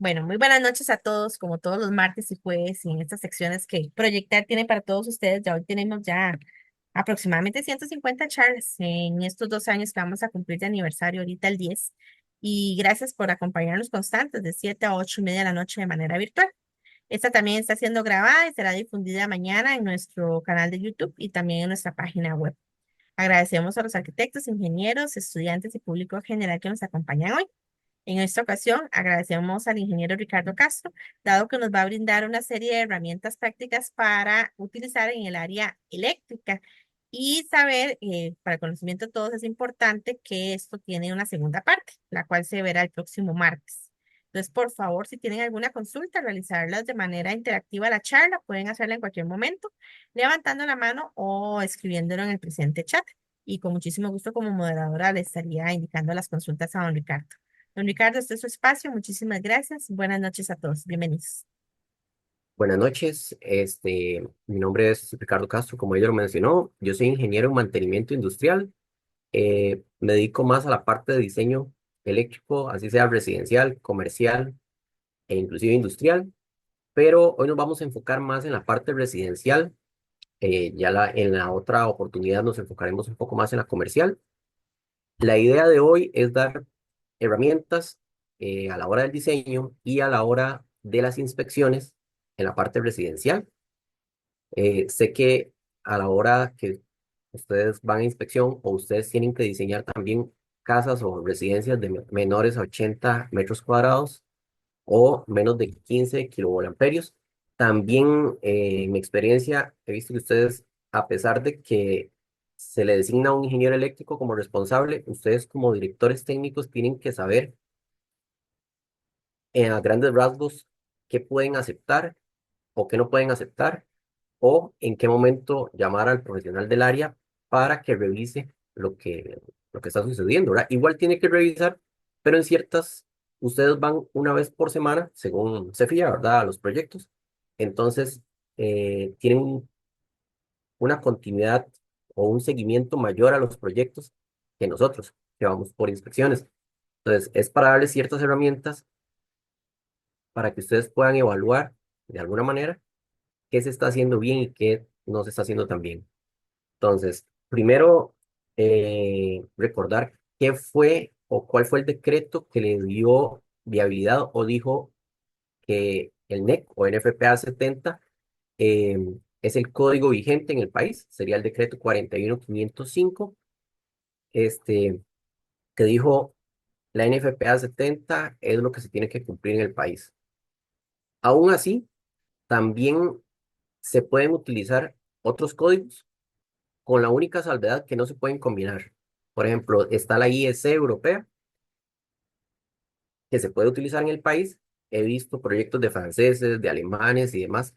Bueno, muy buenas noches a todos, como todos los martes y jueves, y en estas secciones que Proyectar tiene para todos ustedes. Ya hoy tenemos ya aproximadamente 150 charlas en estos 2 años que vamos a cumplir de aniversario, ahorita el 10. Y gracias por acompañarnos constantes de 7 a 8:30 de la noche de manera virtual. Esta también está siendo grabada y será difundida mañana en nuestro canal de YouTube y también en nuestra página web. Agradecemos a los arquitectos, ingenieros, estudiantes y público general que nos acompañan hoy. En esta ocasión, agradecemos al ingeniero Ricardo Castro, dado que nos va a brindar una serie de herramientas prácticas para utilizar en el área eléctrica y saber, para el conocimiento de todos, es importante que esto tiene una segunda parte, la cual se verá el próximo martes. Entonces, por favor, si tienen alguna consulta, realizarlas de manera interactiva la charla, pueden hacerla en cualquier momento, levantando la mano o escribiéndolo en el presente chat. Y con muchísimo gusto como moderadora le estaría indicando las consultas a don Ricardo. Don Ricardo, este es su espacio. Muchísimas gracias. Buenas noches a todos. Bienvenidos. Buenas noches, mi nombre es Ricardo Castro, como ella lo mencionó, yo soy ingeniero en mantenimiento industrial, me dedico más a la parte de diseño eléctrico, así sea residencial, comercial e inclusive industrial, pero hoy nos vamos a enfocar más en la parte residencial, en la otra oportunidad nos enfocaremos un poco más en la comercial. La idea de hoy es dar herramientas a la hora del diseño y a la hora de las inspecciones en la parte residencial. Sé que a la hora que ustedes van a inspección o ustedes tienen que diseñar también casas o residencias de menores a 80 metros cuadrados o menos de 15 kilovoltamperios. También en mi experiencia he visto que ustedes, a pesar de que se le designa a un ingeniero eléctrico como responsable, ustedes como directores técnicos tienen que saber a grandes rasgos qué pueden aceptar o qué no pueden aceptar o en qué momento llamar al profesional del área para que revise lo que está sucediendo, ¿verdad? Igual tiene que revisar, pero en ciertas, ustedes van una vez por semana, según se fía, ¿verdad? A los proyectos. Entonces, tienen una continuidad o un seguimiento mayor a los proyectos que nosotros, que vamos por inspecciones. Entonces, es para darles ciertas herramientas para que ustedes puedan evaluar de alguna manera qué se está haciendo bien y qué no se está haciendo tan bien. Entonces, primero, recordar qué fue o cuál fue el decreto que le dio viabilidad o dijo que el NEC o NFPA 70 es el código vigente en el país. Sería el decreto 41505, este, que dijo la NFPA 70 es lo que se tiene que cumplir en el país. Aún así, también se pueden utilizar otros códigos con la única salvedad que no se pueden combinar. Por ejemplo, está la IEC europea, que se puede utilizar en el país. He visto proyectos de franceses, de alemanes y demás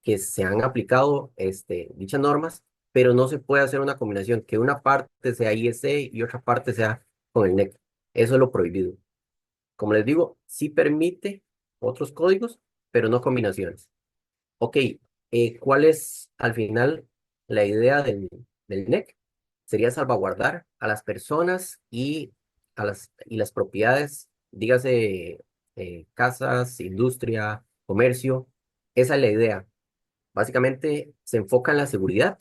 que se han aplicado dichas normas, pero no se puede hacer una combinación, que una parte sea IEC y otra parte sea con el NEC. Eso es lo prohibido. Como les digo, sí permite otros códigos, pero no combinaciones. Ok, ¿cuál es al final la idea del NEC? Sería salvaguardar a las personas y las propiedades, dígase casas, industria, comercio. Esa es la idea. Básicamente se enfoca en la seguridad,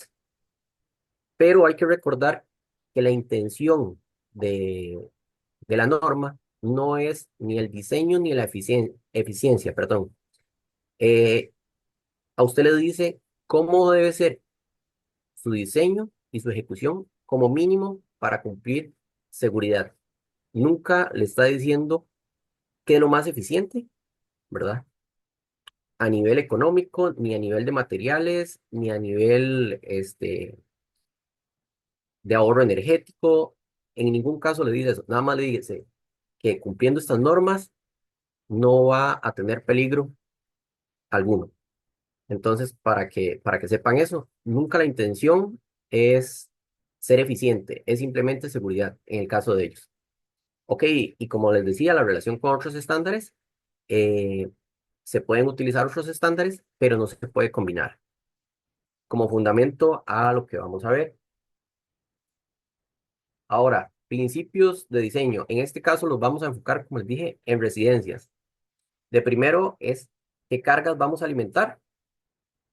pero hay que recordar que la intención de la norma no es ni el diseño ni la eficiencia, perdón. Eh, a usted le dice cómo debe ser su diseño y su ejecución como mínimo para cumplir seguridad. Nunca le está diciendo qué es lo más eficiente, ¿verdad? A nivel económico, ni a nivel de materiales, ni a nivel de ahorro energético. En ningún caso le dice eso. Nada más le dice que cumpliendo estas normas no va a tener peligro alguno. Entonces, para que sepan eso, nunca la intención es ser eficiente, es simplemente seguridad en el caso de ellos. Ok, y como les decía, la relación con otros estándares, eh, se pueden utilizar otros estándares, pero no se puede combinar. Como fundamento a lo que vamos a ver. Ahora, principios de diseño. En este caso los vamos a enfocar, como les dije, en residencias. De primero es qué cargas vamos a alimentar,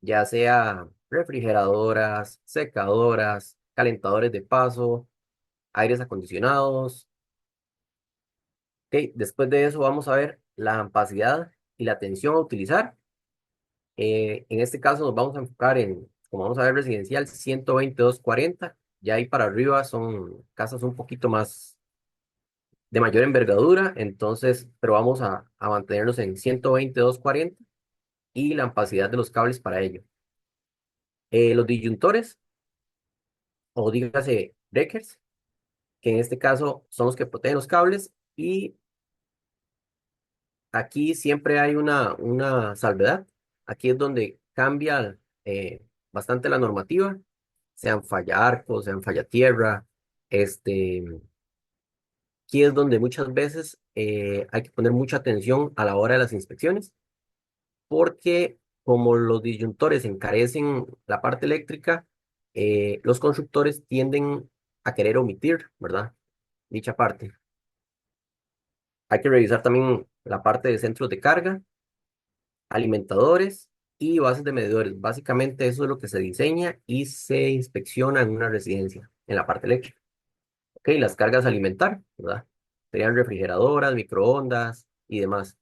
ya sea refrigeradoras, secadoras, calentadores de paso, aires acondicionados. Ok, después de eso vamos a ver la capacidad y la tensión a utilizar. En este caso nos vamos a enfocar en, como vamos a ver, residencial 12240. Ya ahí para arriba son casas un poquito más de mayor envergadura, entonces, pero vamos a mantenernos en 12240 y la capacidad de los cables para ello. Los disyuntores, o dígase breakers, que en este caso son los que protegen los cables, y aquí siempre hay una salvedad. Aquí es donde cambia bastante la normativa, sean falla arco, sean falla tierra. Este, aquí es donde muchas veces hay que poner mucha atención a la hora de las inspecciones, porque como los disyuntores encarecen la parte eléctrica, los constructores tienden a querer omitir, ¿verdad? Dicha parte. Hay que revisar también la parte de centros de carga, alimentadores y bases de medidores. Básicamente eso es lo que se diseña y se inspecciona en una residencia, en la parte eléctrica. Ok, las cargas a alimentar, ¿verdad? Serían refrigeradoras, microondas y demás.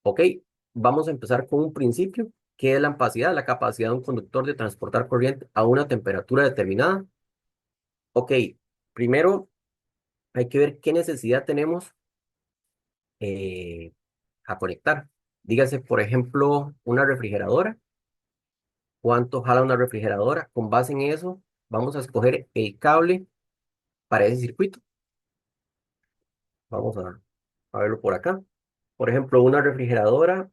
Ok, vamos a empezar con un principio, que es la capacidad de un conductor de transportar corriente a una temperatura determinada. Ok, primero hay que ver qué necesidad tenemos eh, a conectar. Dígase, por ejemplo, una refrigeradora. ¿Cuánto jala una refrigeradora? Con base en eso, vamos a escoger el cable para ese circuito. Vamos a verlo por acá. Por ejemplo, una refrigeradora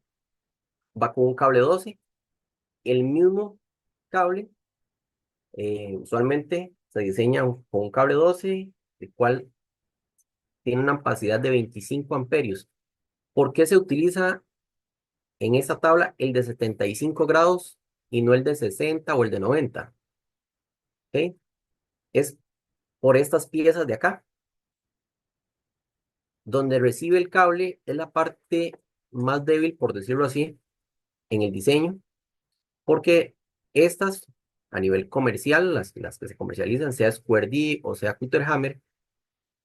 va con un cable 12. El mismo cable usualmente se diseña con un cable 12, el cual tiene una capacidad de 25 amperios. ¿Por qué se utiliza en esta tabla el de 75 grados y no el de 60 o el de 90? ¿Ok? Es por estas piezas de acá. Donde recibe el cable es la parte más débil, por decirlo así, en el diseño, porque estas, a nivel comercial, las que se comercializan, sea Square D o sea Cutter Hammer,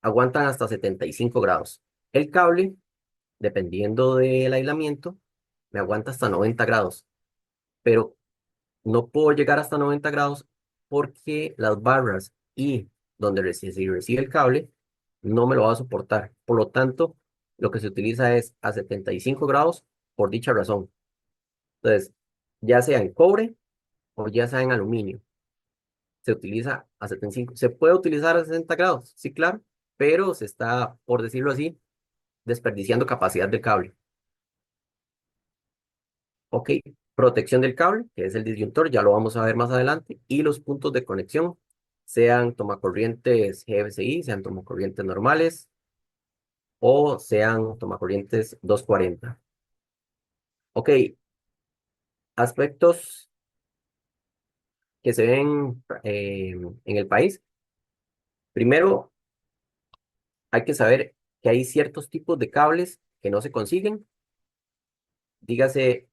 aguantan hasta 75 grados. El cable, dependiendo del aislamiento, me aguanta hasta 90 grados, pero no puedo llegar hasta 90 grados porque las barras y donde si recibe el cable no me lo va a soportar. Por lo tanto, lo que se utiliza es a 75 grados por dicha razón. Entonces, ya sea en cobre o ya sea en aluminio, se utiliza a 75. ¿Se puede utilizar a 60 grados? Sí, claro, pero se está, por decirlo así, desperdiciando capacidad del cable. Ok, protección del cable, que es el disyuntor, ya lo vamos a ver más adelante, y los puntos de conexión, sean tomacorrientes GFCI, sean tomacorrientes normales o sean tomacorrientes 240. Ok, aspectos que se ven en el país. Primero, hay que saber que hay ciertos tipos de cables que no se consiguen. Dígase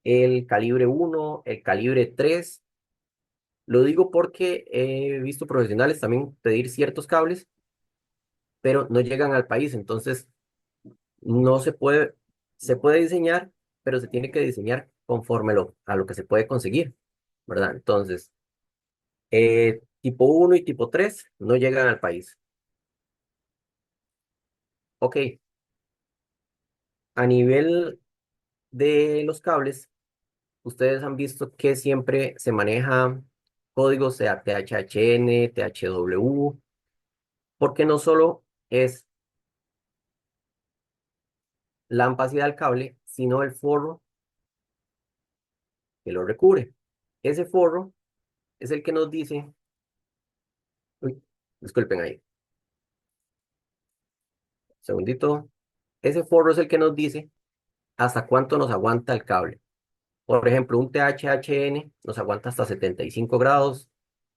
el calibre 1, el calibre 3. Lo digo porque he visto profesionales también pedir ciertos cables pero no llegan al país. Entonces, no se puede, se puede diseñar, pero se tiene que diseñar conforme a lo que se puede conseguir, ¿verdad? Entonces, tipo uno y tipo 3 no llegan al país. Ok, a nivel de los cables, ustedes han visto que siempre se maneja códigos sea THHN, THW, porque no solo es la amplicidad del cable, sino el forro que lo recubre. Ese forro es el que nos dice, uy, disculpen ahí, segundito. Ese forro es el que nos dice hasta cuánto nos aguanta el cable. Por ejemplo, un THHN nos aguanta hasta 75 grados,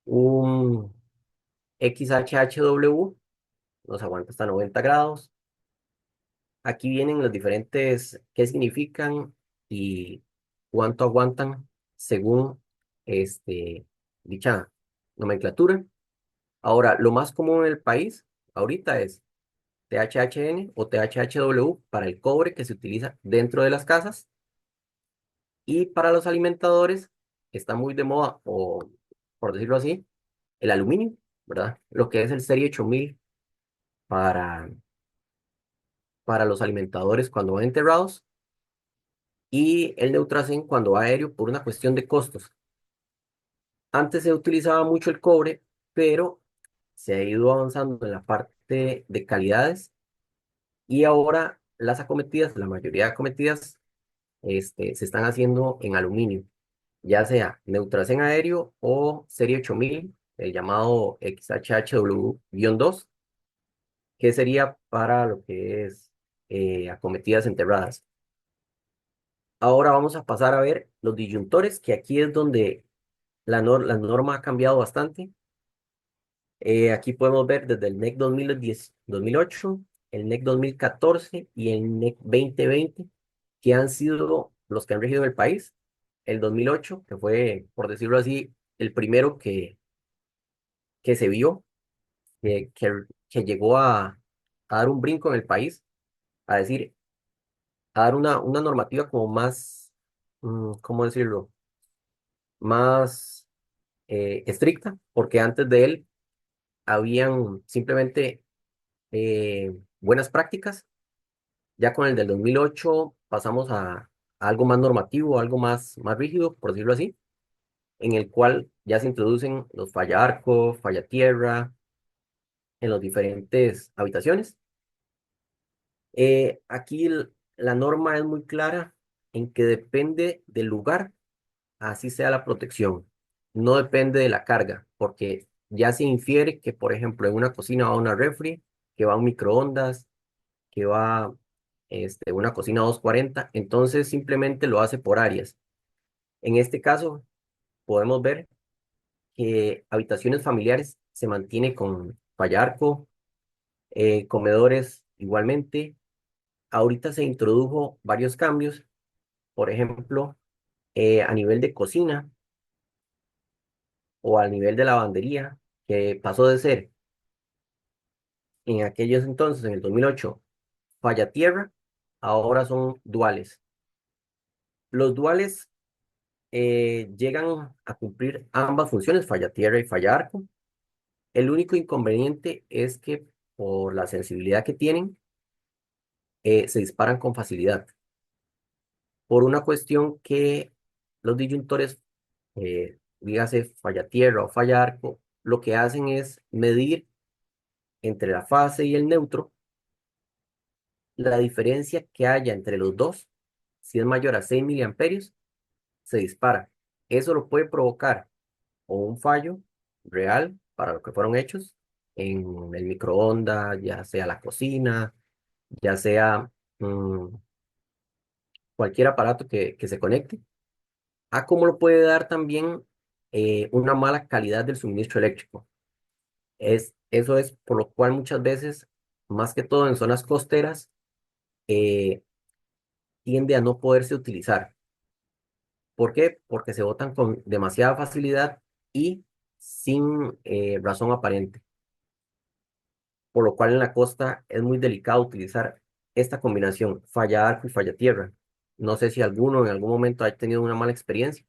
un XHHW nos aguanta hasta 90 grados, Aquí vienen los diferentes, qué significan y cuánto aguantan según dicha nomenclatura. Ahora, lo más común en el país ahorita es THHN o THHW para el cobre que se utiliza dentro de las casas, y para los alimentadores está muy de moda, o por decirlo así, el aluminio, ¿verdad? Lo que es el Serie 8000 para, para los alimentadores cuando van enterrados, y el Neutracen cuando va aéreo por una cuestión de costos. Antes se utilizaba mucho el cobre, pero se ha ido avanzando en la parte de calidades, y ahora las acometidas, la mayoría de acometidas, se están haciendo en aluminio, ya sea Neutracen aéreo o Serie 8000, el llamado XHHW-2, que sería para lo que es acometidas enterradas. Ahora vamos a pasar a ver los disyuntores, que aquí es donde la norma ha cambiado bastante. Aquí podemos ver desde el NEC 2010, 2008, el NEC 2014 y el NEC 2020, que han sido los que han regido el país. El 2008, que fue, por decirlo así, el primero que se vio, que llegó a dar un brinco en el país, a decir, a dar una normativa como más, ¿cómo decirlo? Más estricta, porque antes de él habían simplemente buenas prácticas. Ya con el del 2008 pasamos a algo más normativo, algo más rígido, por decirlo así, en el cual ya se introducen los falla arco, falla tierra en las diferentes habitaciones. Aquí la norma es muy clara en que depende del lugar, así sea la protección. No depende de la carga, porque ya se infiere que, por ejemplo, en una cocina va una refri, que va un microondas, que va una cocina 240, entonces simplemente lo hace por áreas. En este caso, podemos ver que habitaciones familiares se mantiene con fallarco, comedores igualmente. Ahorita se introdujo varios cambios, por ejemplo, a nivel de cocina o a nivel de lavandería, que pasó de ser en aquellos entonces, en el 2008, falla tierra, ahora son duales. Los duales llegan a cumplir ambas funciones, falla tierra y falla arco. El único inconveniente es que por la sensibilidad que tienen, se disparan con facilidad. Por una cuestión que los disyuntores, dígase falla tierra o falla arco, lo que hacen es medir entre la fase y el neutro la diferencia que haya entre los dos. Si es mayor a 6 miliamperios, se dispara. Eso lo puede provocar o un fallo real para lo que fueron hechos en el microondas, ya sea la cocina, ya sea mm, cualquier aparato que se conecte, a como lo puede dar también una mala calidad del suministro eléctrico. Eso es por lo cual muchas veces, más que todo en zonas costeras, eh, tiende a no poderse utilizar. ¿Por qué? Porque se botan con demasiada facilidad y sin razón aparente, por lo cual en la costa es muy delicado utilizar esta combinación, falla arco y falla tierra. No sé si alguno en algún momento ha tenido una mala experiencia.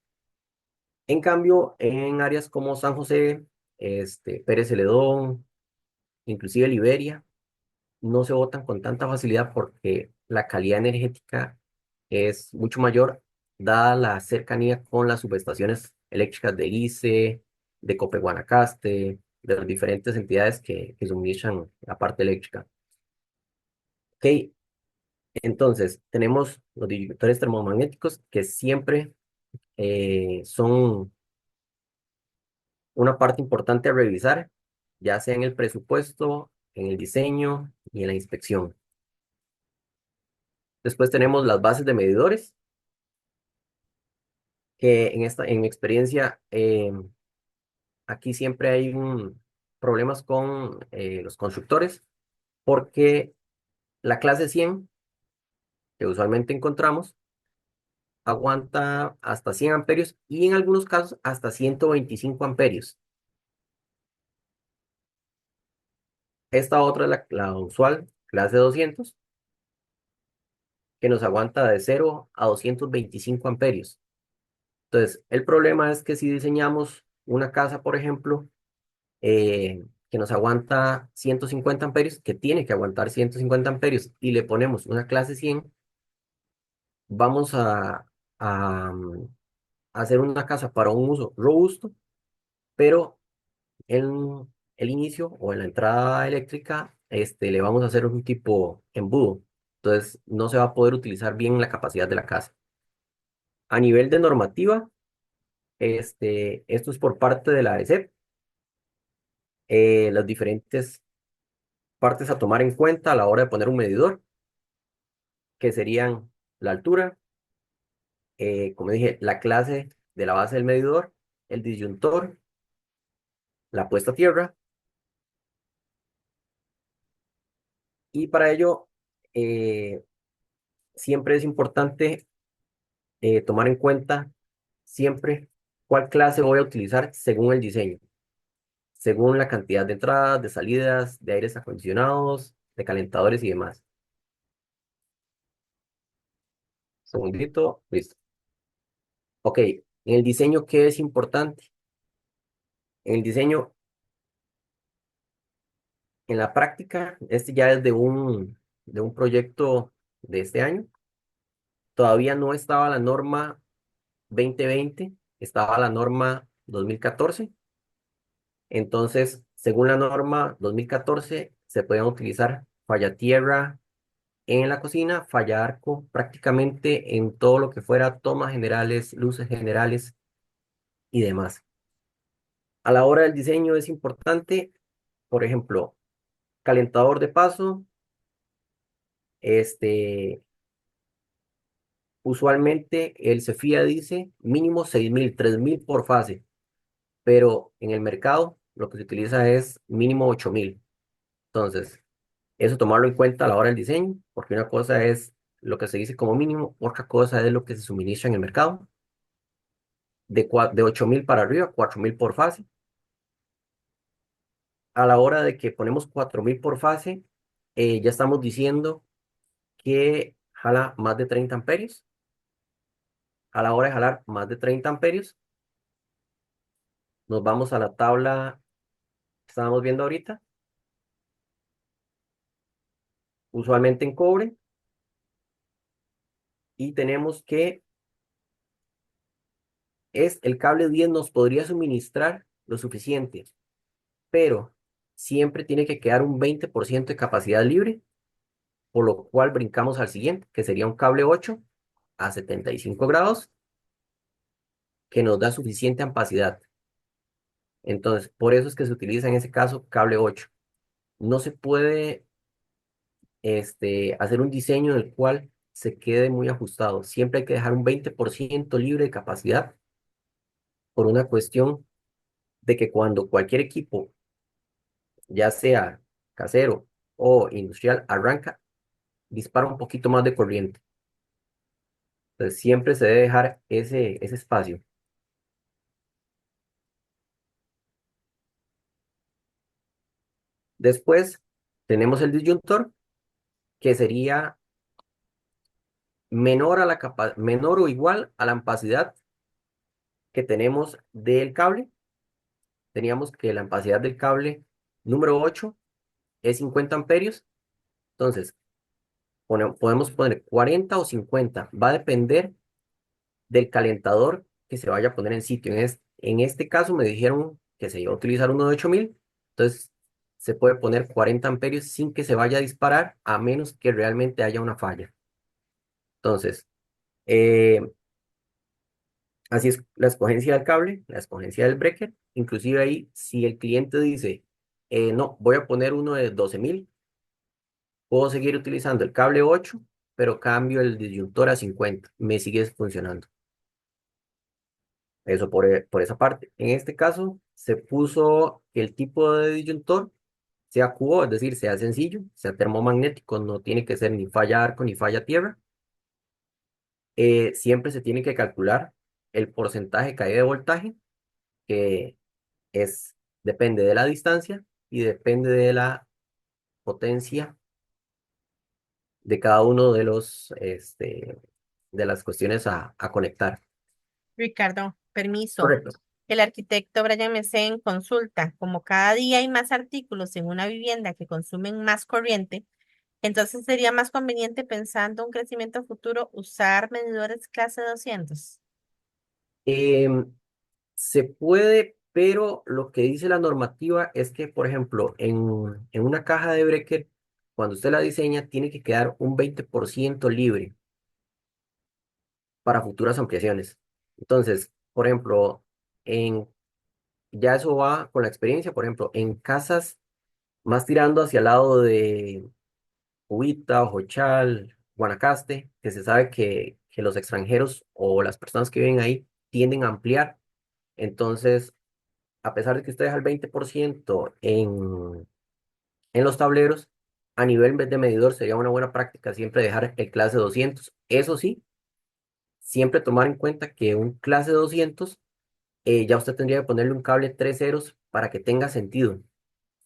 En cambio, en áreas como San José, Pérez Celedón, inclusive Liberia, no se botan con tanta facilidad porque la calidad energética es mucho mayor, dada la cercanía con las subestaciones eléctricas de ICE, de Cope Guanacaste, de las diferentes entidades que suministran la parte eléctrica. Ok, entonces tenemos los disyuntores termomagnéticos que siempre son una parte importante a revisar, ya sea en el presupuesto, en el diseño y en la inspección. Después tenemos las bases de medidores, que en mi experiencia, aquí siempre hay problemas con los constructores, porque la clase 100 que usualmente encontramos, aguanta hasta 100 amperios y en algunos casos hasta 125 amperios. Esta otra es la usual, clase 200, que nos aguanta de 0 a 225 amperios. Entonces, el problema es que si diseñamos una casa, por ejemplo, que nos aguanta 150 amperios, que tiene que aguantar 150 amperios, y le ponemos una clase 100, vamos a hacer una casa para un uso robusto, pero en el inicio o en la entrada eléctrica, le vamos a hacer un tipo embudo. Entonces, no se va a poder utilizar bien la capacidad de la casa. A nivel de normativa, esto es por parte de la AECEP, las diferentes partes a tomar en cuenta a la hora de poner un medidor, que serían la altura, como dije, la clase de la base del medidor, el disyuntor, la puesta a tierra, y para ello eh, siempre es importante tomar en cuenta siempre cuál clase voy a utilizar según el diseño, según la cantidad de entradas, de salidas, de aires acondicionados, de calentadores y demás. Segundito, listo. Ok, en el diseño, ¿qué es importante? En el diseño, en la práctica, este ya es de un proyecto de este año. Todavía no estaba la norma 2020, estaba la norma 2014. Entonces, según la norma 2014, se podían utilizar falla tierra en la cocina, falla arco prácticamente en todo lo que fuera tomas generales, luces generales y demás. A la hora del diseño es importante, por ejemplo, calentador de paso, este, usualmente el Cefía dice mínimo 6.000, 3.000 por fase, pero en el mercado lo que se utiliza es mínimo 8.000. Entonces, eso tomarlo en cuenta a la hora del diseño, porque una cosa es lo que se dice como mínimo, otra cosa es lo que se suministra en el mercado, de 8.000 para arriba, 4.000 por fase. A la hora de que ponemos 4.000 por fase, ya estamos diciendo que jala más de 30 amperios. A la hora de jalar más de 30 amperios, nos vamos a la tabla que estábamos viendo ahorita, usualmente en cobre, y tenemos que el cable 10 nos podría suministrar lo suficiente, pero siempre tiene que quedar un 20% de capacidad libre, por lo cual brincamos al siguiente, que sería un cable 8 a 75 grados, que nos da suficiente ampacidad. Entonces, por eso es que se utiliza en ese caso cable 8. No se puede hacer un diseño en el cual se quede muy ajustado. Siempre hay que dejar un 20% libre de capacidad por una cuestión de que cuando cualquier equipo, ya sea casero o industrial, arranca, dispara un poquito más de corriente. Entonces siempre se debe dejar ese espacio. Después tenemos el disyuntor, que sería menor o igual a la ampacidad que tenemos del cable. Teníamos que la ampacidad del cable número 8 es 50 amperios. Entonces, podemos poner 40 o 50. Va a depender del calentador que se vaya a poner en sitio. En este caso me dijeron que se iba a utilizar uno de 8.000. Entonces, se puede poner 40 amperios sin que se vaya a disparar, a menos que realmente haya una falla. Entonces, eh, así es la escogencia del cable, la escogencia del breaker. Inclusive ahí, si el cliente dice, no, voy a poner uno de 12.000, puedo seguir utilizando el cable 8, pero cambio el disyuntor a 50. Me sigue funcionando. Eso por esa parte. En este caso, se puso que el tipo de disyuntor sea QO, es decir, sea sencillo, sea termomagnético, no tiene que ser ni falla arco ni falla tierra. siempre se tiene que calcular el porcentaje de caída de voltaje, que es, depende de la distancia y depende de la potencia de cada uno de de las cuestiones a conectar. Ricardo, permiso. Correcto. El arquitecto Brian Messen consulta, como cada día hay más artículos en una vivienda que consumen más corriente, entonces sería más conveniente pensando un crecimiento futuro usar medidores clase 200. Em, Se puede, pero lo que dice la normativa es que, por ejemplo, en una caja de breaker, cuando usted la diseña, tiene que quedar un 20% libre para futuras ampliaciones. Entonces, por ejemplo, en, ya eso va con la experiencia, por ejemplo, en casas más tirando hacia el lado de Ubita, Jochal, Guanacaste, que se sabe que los extranjeros o las personas que viven ahí tienden a ampliar. Entonces, a pesar de que usted deja el 20% en los tableros, a nivel de medidor sería una buena práctica siempre dejar el clase 200. Eso sí, siempre tomar en cuenta que un clase 200 ya usted tendría que ponerle un cable 3 ceros para que tenga sentido.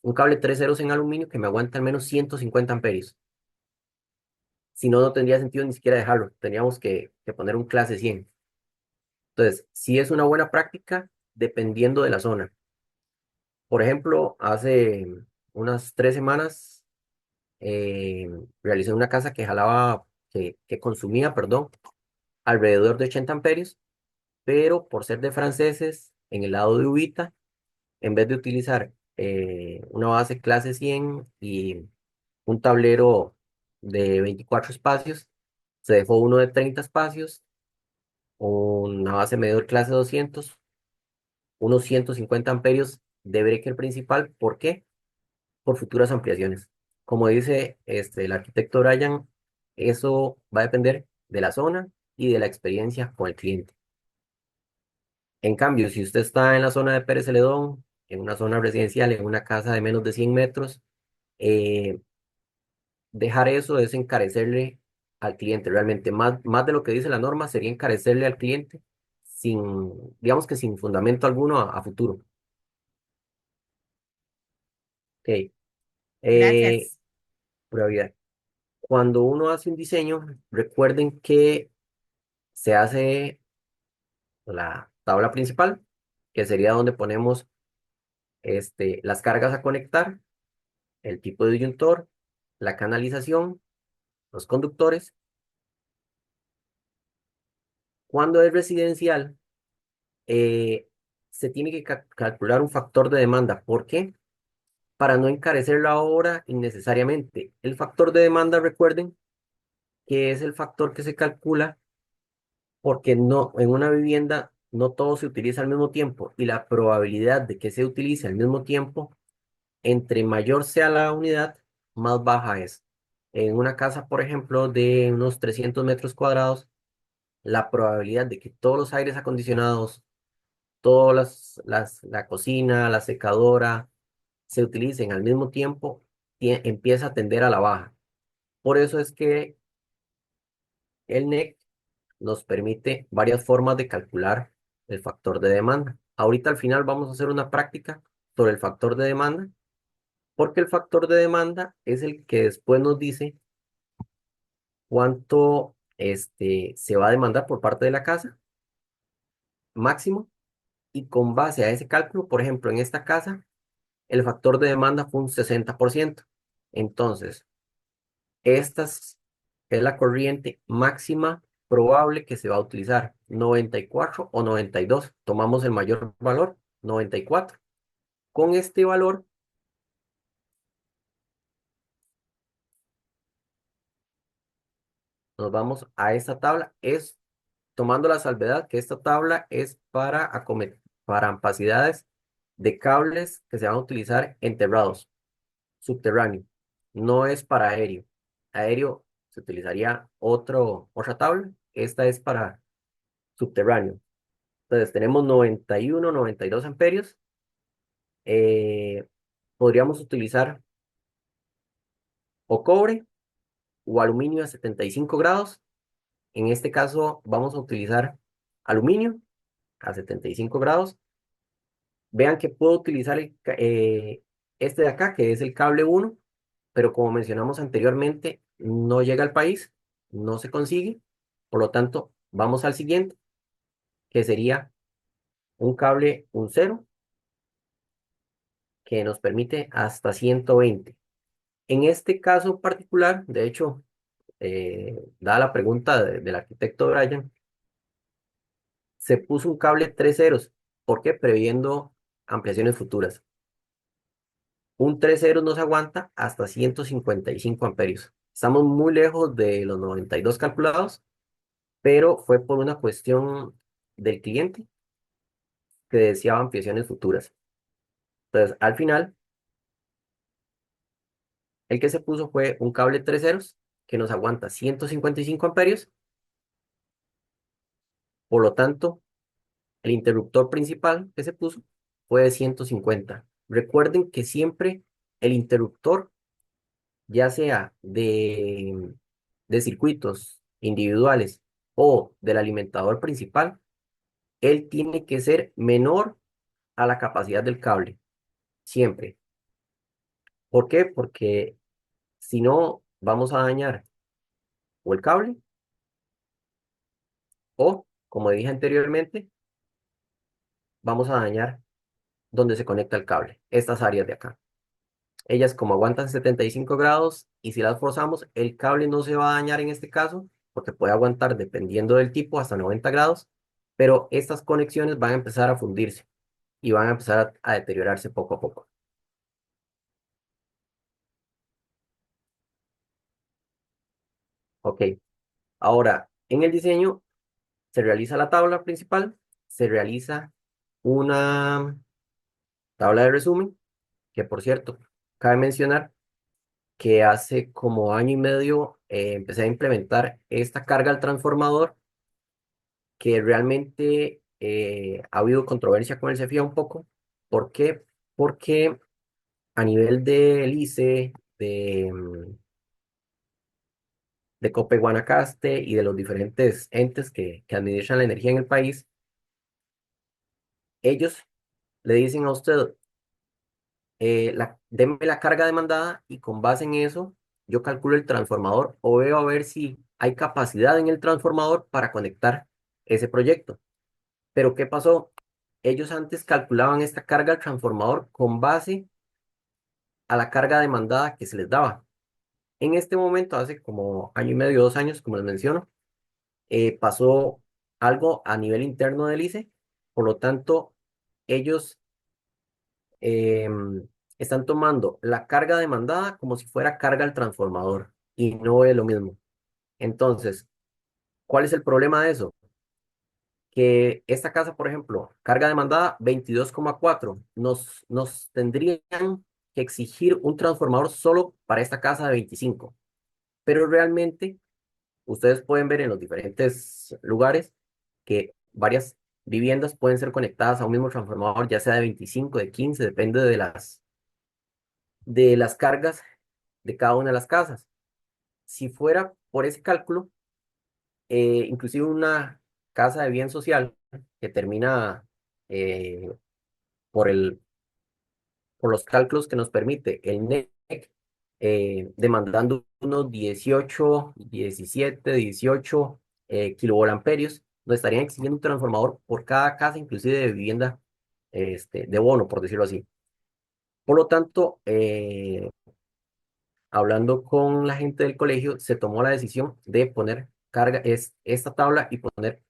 Un cable 3 ceros en aluminio que me aguante al menos 150 amperios. Si no, no tendría sentido ni siquiera dejarlo. Tendríamos que poner un clase 100. Entonces, sí es una buena práctica dependiendo de la zona. Por ejemplo, hace unas 3 semanas eh, realicé una casa que que consumía, perdón, alrededor de 80 amperios, pero por ser de franceses, en el lado de Ubita, en vez de utilizar una base clase 100 y un tablero de 24 espacios, se dejó uno de 30 espacios, una base medidor clase 200, unos 150 amperios de breaker principal. ¿Por qué? Por futuras ampliaciones. Como dice el arquitecto Brian, eso va a depender de la zona y de la experiencia con el cliente. En cambio, si usted está en la zona de Pérez Celedón, en una zona residencial, en una casa de menos de 100 metros, eh, dejar eso es encarecerle al cliente. Realmente, más de lo que dice la norma, sería encarecerle al cliente sin, digamos que sin fundamento alguno a futuro. Ok. Eh, Gracias. Probabilidad. Cuando uno hace un diseño, recuerden que se hace la tabla principal, que sería donde ponemos las cargas a conectar, el tipo de disyuntor, la canalización, los conductores. Cuando es residencial, eh, se tiene que calcular un factor de demanda. ¿Por qué? Para no encarecer la obra innecesariamente. El factor de demanda, recuerden que es el factor que se calcula porque no, en una vivienda no todo se utiliza al mismo tiempo y la probabilidad de que se utilice al mismo tiempo, entre mayor sea la unidad, más baja es. En una casa, por ejemplo, de unos 300 metros cuadrados, la probabilidad de que todos los aires acondicionados, la cocina, la secadora, se utilicen al mismo tiempo, empieza a tender a la baja. Por eso es que el NEC nos permite varias formas de calcular el factor de demanda. Ahorita al final vamos a hacer una práctica sobre el factor de demanda, porque el factor de demanda es el que después nos dice cuánto se va a demandar por parte de la casa máximo, y con base a ese cálculo, por ejemplo, en esta casa, el factor de demanda fue un 60%. Entonces, esta es la corriente máxima probable que se va a utilizar, 94 o 92. Tomamos el mayor valor, 94. Con este valor nos vamos a esta tabla, es tomando la salvedad que esta tabla es para ampacidades de cables que se van a utilizar enterrados, subterráneo, no es para aéreo. Aéreo se utilizaría otra tabla, esta es para subterráneo. Entonces tenemos 91, 92 amperios. eh, Podríamos utilizar o cobre o aluminio a 75 grados En este caso vamos a utilizar aluminio a 75 grados. Vean que puedo utilizar este de acá, que es el cable uno, pero como mencionamos anteriormente, no llega al país, no se consigue. Por lo tanto, vamos al siguiente, que sería un cable un cero que nos permite hasta 120. En este caso particular, de hecho, dada la pregunta del arquitecto Brian, se puso un cable 3 ceros. ¿Por qué? Previendo ampliaciones futuras. Un 3 ceros nos aguanta hasta 155 amperios. Estamos muy lejos de los 92 calculados, pero fue por una cuestión del cliente que deseaba ampliaciones futuras. Entonces, al final, el que se puso fue un cable 3 ceros que nos aguanta 155 amperios. Por lo tanto, el interruptor principal que se puso fue de 150. Recuerden que siempre el interruptor, ya sea de circuitos individuales o del alimentador principal, él tiene que ser menor a la capacidad del cable, siempre. ¿Por qué? Porque si no, vamos a dañar o el cable o, como dije anteriormente, vamos a dañar donde se conecta el cable, estas áreas de acá. Ellas como aguantan 75 grados y si las forzamos, el cable no se va a dañar en este caso, porque puede aguantar dependiendo del tipo hasta 90 grados, pero estas conexiones van a empezar a fundirse y van a empezar a deteriorarse poco a poco. Ok, ahora en el diseño se realiza la tabla principal, se realiza una tabla de resumen, que por cierto, cabe mencionar que hace como año y medio empecé a implementar esta carga al transformador que realmente ha habido controversia con el CEFIA un poco. ¿Por qué? Porque a nivel del ICE, de Cope Guanacaste y de los diferentes entes que administran la energía en el país, ellos le dicen a usted, deme la carga demandada y con base en eso yo calculo el transformador o veo a ver si hay capacidad en el transformador para conectar ese proyecto. Pero ¿qué pasó? Ellos antes calculaban esta carga al transformador con base a la carga demandada que se les daba. En este momento, hace como año y medio, 2 años, como les menciono, pasó algo a nivel interno del ICE. Por lo tanto, ellos están tomando la carga demandada como si fuera carga al transformador y no es lo mismo. Entonces, ¿cuál es el problema de eso? Que esta casa, por ejemplo, carga demandada 22,4, nos tendrían que exigir un transformador solo para esta casa de 25, pero realmente ustedes pueden ver en los diferentes lugares que varias viviendas pueden ser conectadas a un mismo transformador, ya sea de 25, de 15, depende de las cargas de cada una de las casas. Si fuera por ese cálculo, inclusive una casa de bien social que termina eh, por por los cálculos que nos permite el NEC, demandando unos 18, 17, 18 kilovolamperios, nos estarían exigiendo un transformador por cada casa, inclusive de vivienda de bono, por decirlo así. Por lo tanto, hablando con la gente del colegio, se tomó la decisión de poner esta tabla y poner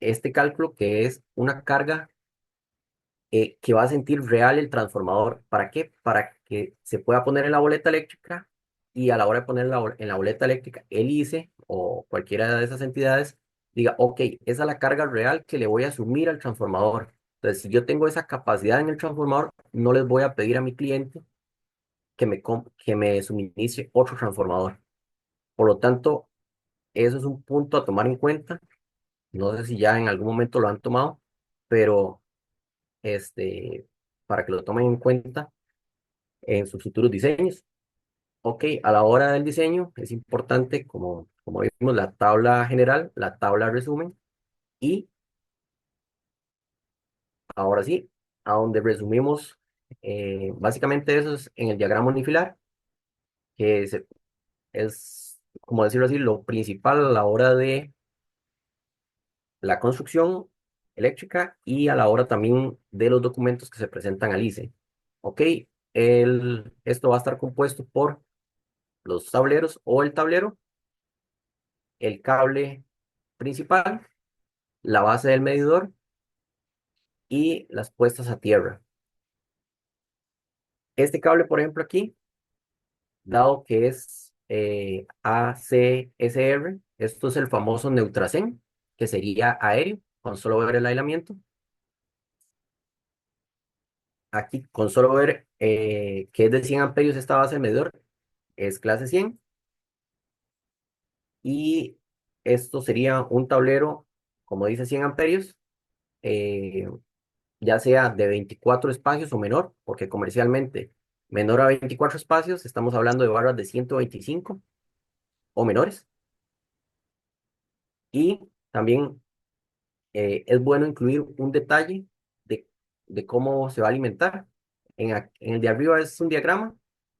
este cálculo que es una carga que va a sentir real el transformador. ¿Para qué? Para que se pueda poner en la boleta eléctrica y a la hora de poner en la boleta eléctrica el ICE o cualquiera de esas entidades diga, ok, esa es la carga real que le voy a asumir al transformador. Entonces, si yo tengo esa capacidad en el transformador, no les voy a pedir a mi cliente que me suministre otro transformador. Por lo tanto, eso es un punto a tomar en cuenta. No sé si ya en algún momento lo han tomado, pero este, para que lo tomen en cuenta en sus futuros diseños. Ok, a la hora del diseño es importante, como como vimos, la tabla general, la tabla resumen y ahora sí, a donde resumimos, básicamente eso es en el diagrama unifilar, que es, como decirlo así, lo principal a la hora de la construcción eléctrica y a la hora también de los documentos que se presentan al ICE. Ok, esto va a estar compuesto por los tableros o el tablero, el cable principal, la base del medidor y las puestas a tierra. Este cable, por ejemplo, aquí, dado que es ACSR, esto es el famoso Neutracen, que sería aéreo, con solo ver el aislamiento. Aquí, con solo ver que es de 100 amperios esta base del medidor, es clase 100. Y esto sería un tablero, como dice, 100 amperios, eh, ya sea de 24 espacios o menor, porque comercialmente menor a 24 espacios, estamos hablando de barras de 125 o menores. Y también es bueno incluir un detalle de, de cómo se va a alimentar. En el de arriba es un diagrama,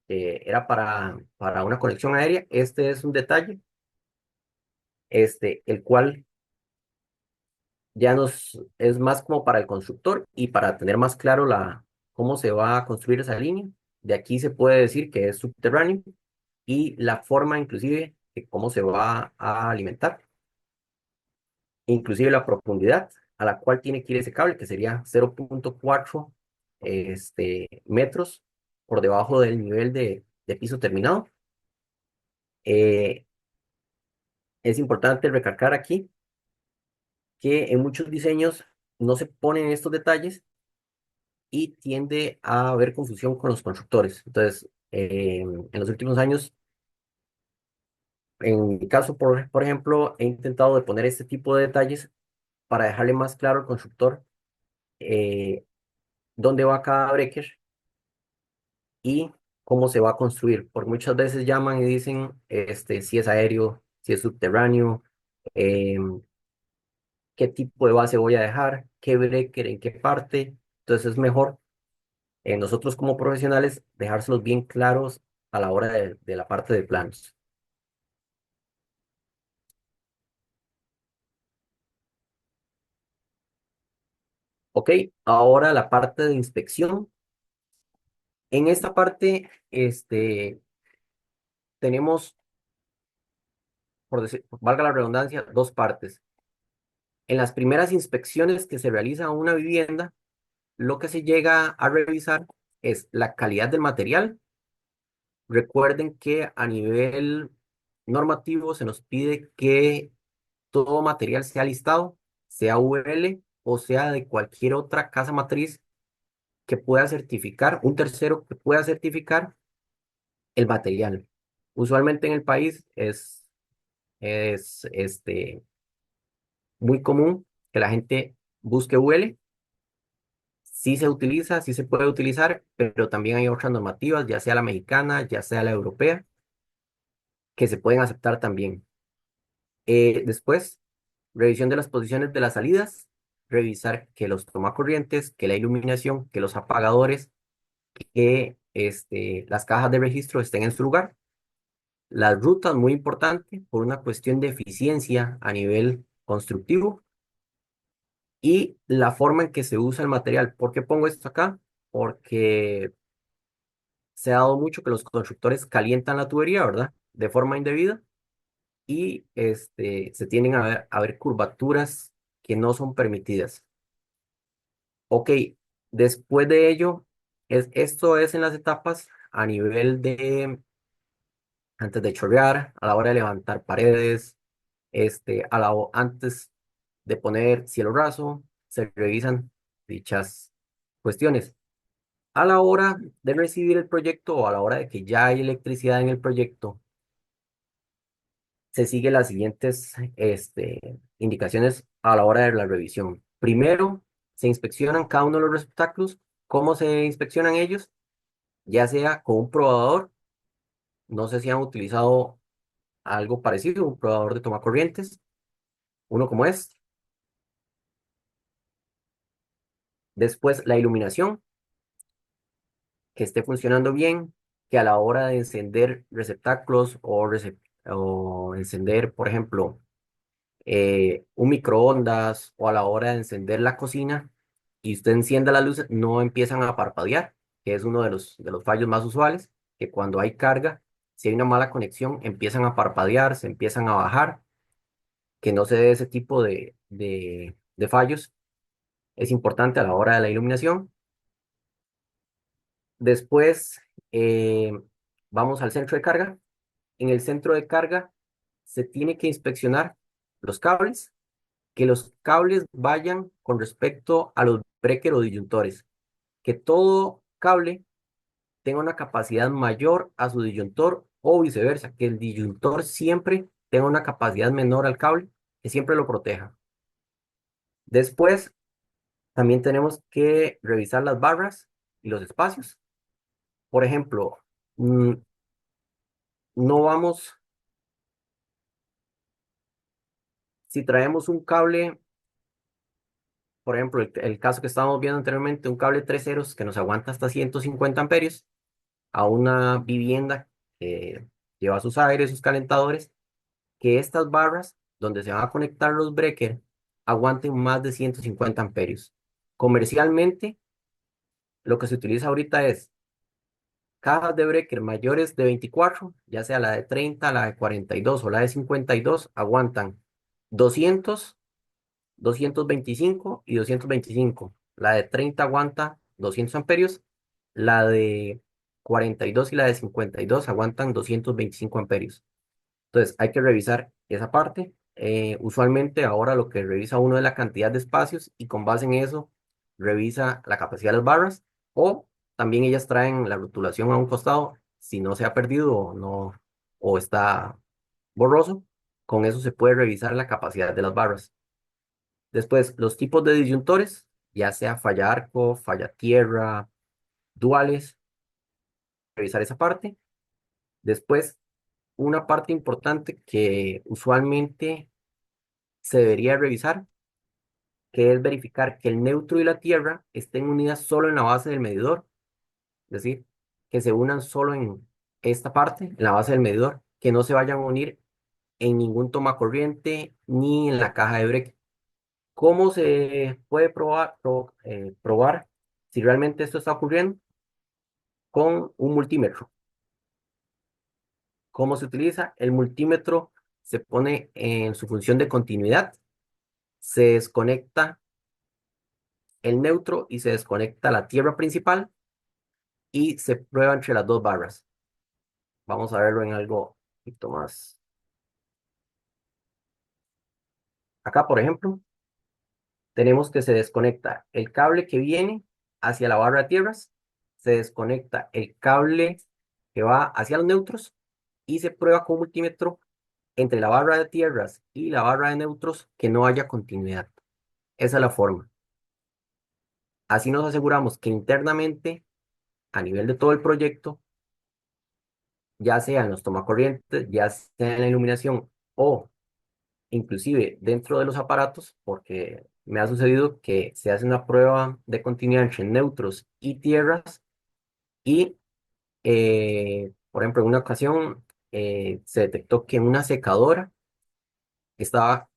era para una conexión aérea. Este es un detalle, el cual ya nos es más como para el constructor y para tener más claro cómo se va a construir esa línea. De aquí se puede decir que es subterráneo y la forma inclusive de cómo se va a alimentar, inclusive la profundidad a la cual tiene que ir ese cable, que sería 0,4 metros por debajo del nivel de piso terminado. Eh, es importante recalcar aquí que en muchos diseños no se ponen estos detalles y tiende a haber confusión con los constructores. Entonces, en los últimos años, en mi caso, por ejemplo, he intentado de poner este tipo de detalles para dejarle más claro al constructor eh, dónde va cada breaker y cómo se va a construir. Porque muchas veces llaman y dicen si es aéreo, si es subterráneo, qué tipo de base voy a dejar, qué breaker, en qué parte. Entonces es mejor nosotros como profesionales dejárselos bien claros a la hora de la parte de planos. Ok, ahora la parte de inspección. En esta parte, tenemos, por decir, valga la redundancia, dos partes. En las primeras inspecciones que se realiza a una vivienda, lo que se llega a revisar es la calidad del material. Recuerden que a nivel normativo se nos pide que todo material sea listado, sea UL o sea de cualquier otra casa matriz que pueda certificar, un tercero que pueda certificar el material. Usualmente en el país es muy común que la gente busque UL. Sí se utiliza, sí se puede utilizar, pero también hay otras normativas, ya sea la mexicana, ya sea la europea, que se pueden aceptar también. Después, revisión de las posiciones de las salidas, revisar que los tomacorrientes, que la iluminación, que los apagadores, que las cajas de registro estén en su lugar. Las rutas, muy importante, por una cuestión de eficiencia a nivel constructivo y la forma en que se usa el material. ¿Por qué pongo esto acá? Porque se ha dado mucho que los constructores calientan la tubería, ¿verdad? De forma indebida y se tienden a ver curvaturas que no son permitidas. Ok, después de ello, esto es en las etapas a nivel de antes de chorrear, a la hora de levantar paredes, antes de poner cielo raso, se revisan dichas cuestiones. A la hora de recibir el proyecto o a la hora de que ya hay electricidad en el proyecto, se siguen las siguientes indicaciones a la hora de la revisión. Primero, se inspeccionan cada uno de los receptáculos. ¿Cómo se inspeccionan ellos? Ya sea con un probador, no sé si han utilizado algo parecido, un probador de tomacorrientes, uno como este. Después la iluminación, que esté funcionando bien, que a la hora de encender receptáculos o encender, por ejemplo, un microondas o a la hora de encender la cocina y usted encienda las luces, no empiezan a parpadear, que es uno de los fallos más usuales, que cuando hay carga, si hay una mala conexión, empiezan a parpadear, se empiezan a bajar, que no se dé ese tipo de fallos. Es importante a la hora de la iluminación. Después eh, vamos al centro de carga. En el centro de carga se tiene que inspeccionar los cables, que los cables vayan con respecto a los breaker o disyuntores, que todo cable tenga una capacidad mayor a su disyuntor o viceversa, que el disyuntor siempre tenga una capacidad menor al cable, que siempre lo proteja. Después, también tenemos que revisar las barras y los espacios. Por ejemplo, mm, no vamos, si traemos un cable, por ejemplo, el caso que estábamos viendo anteriormente, un cable 3 ceros que nos aguanta hasta 150 amperios a una vivienda que lleva sus aires, sus calentadores, que estas barras donde se van a conectar los breakers aguanten más de 150 amperios. Comercialmente, lo que se utiliza ahorita es cajas de breaker mayores de 24, ya sea la de 30, la de 42 o la de 52, aguantan 200, 225 y 225. La de 30 aguanta 200 amperios, la de 42 y la de 52 aguantan 225 amperios. Entonces, hay que revisar esa parte. Usualmente ahora lo que revisa uno es la cantidad de espacios y con base en eso revisa la capacidad de las barras o también ellas traen la rotulación a un costado. Si no se ha perdido o no o está borroso, con eso se puede revisar la capacidad de las barras. Después, los tipos de disyuntores, ya sea falla arco, falla tierra, duales, revisar esa parte. Después, una parte importante que usualmente se debería revisar, que es verificar que el neutro y la tierra estén unidas solo en la base del medidor, es decir, que se unan solo en esta parte, en la base del medidor, que no se vayan a unir en ningún tomacorriente ni en la caja de breque. ¿Cómo se puede probar si realmente esto está ocurriendo? Con un multímetro. ¿Cómo se utiliza? El multímetro se pone en su función de continuidad, se desconecta el neutro y se desconecta la tierra principal y se prueba entre las dos barras. Vamos a verlo en algo un poquito más. Acá, por ejemplo, tenemos que se desconecta el cable que viene hacia la barra de tierras, se desconecta el cable que va hacia los neutros y se prueba con un multímetro entre la barra de tierras y la barra de neutros que no haya continuidad. Esa es la forma. Así nos aseguramos que internamente, a nivel de todo el proyecto, ya sea en los tomacorrientes, ya sea en la iluminación o inclusive dentro de los aparatos, porque me ha sucedido que se hace una prueba de continuidad entre neutros y tierras y, por ejemplo, en una ocasión se detectó que en una secadora estaba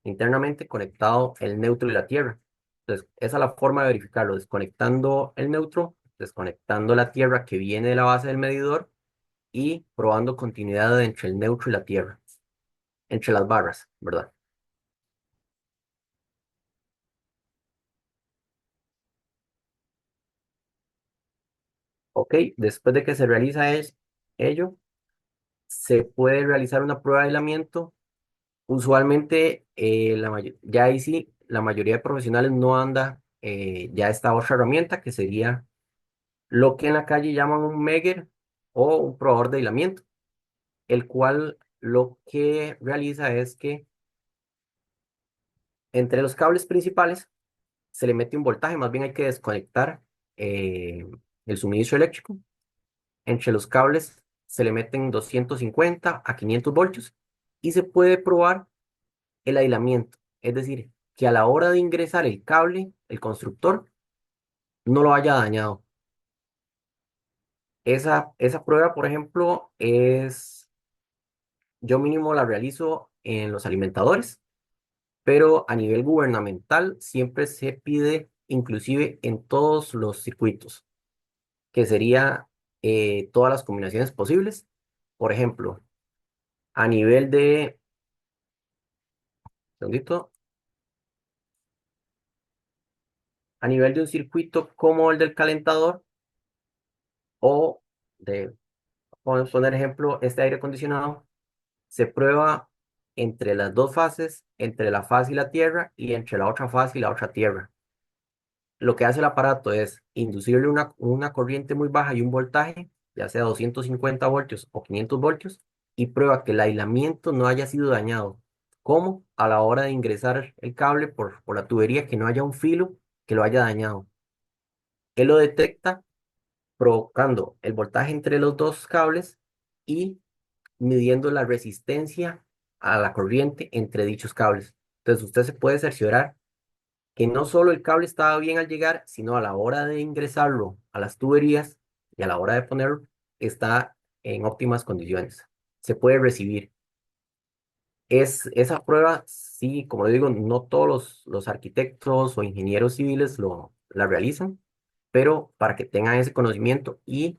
internamente conectado el neutro y la tierra. Entonces, esa es la forma de verificarlo, desconectando el neutro, desconectando la tierra que viene de la base del medidor y probando continuidad entre el neutro y la tierra, entre las barras, ¿verdad? Ok, después de que se realiza ello, se puede realizar una prueba de aislamiento. Usualmente, ya ahí sí, la mayoría de profesionales no anda ya esta otra herramienta que sería lo que en la calle llaman un Megger o un probador de aislamiento, el cual lo que realiza es que entre los cables principales se le mete un voltaje, más bien hay que desconectar eh, el suministro eléctrico entre los cables. se le meten 250 a 500 voltios y se puede probar el aislamiento. Es decir, que a la hora de ingresar el cable, el constructor no lo haya dañado. Esa prueba, por ejemplo, yo mínimo la realizo en los alimentadores, pero a nivel gubernamental siempre se pide, inclusive en todos los circuitos, que sería todas las combinaciones posibles. Por ejemplo, a nivel de, segundito, a nivel de un circuito como el del calentador o de, podemos poner ejemplo, este aire acondicionado, se prueba entre las dos fases, entre la faz y la tierra y entre la otra faz y la otra tierra. Lo que hace el aparato es inducirle una corriente muy baja y un voltaje, ya sea 250 voltios o 500 voltios, y prueba que el aislamiento no haya sido dañado. ¿Cómo? A la hora de ingresar el cable por la tubería, que no haya un filo que lo haya dañado. Él lo detecta provocando el voltaje entre los dos cables y midiendo la resistencia a la corriente entre dichos cables. Entonces usted se puede cerciorar que no solo el cable estaba bien al llegar, sino a la hora de ingresarlo a las tuberías y a la hora de ponerlo, está en óptimas condiciones. Se puede recibir. Esa prueba, sí, como le digo, no todos los arquitectos o ingenieros civiles la realizan, pero para que tengan ese conocimiento y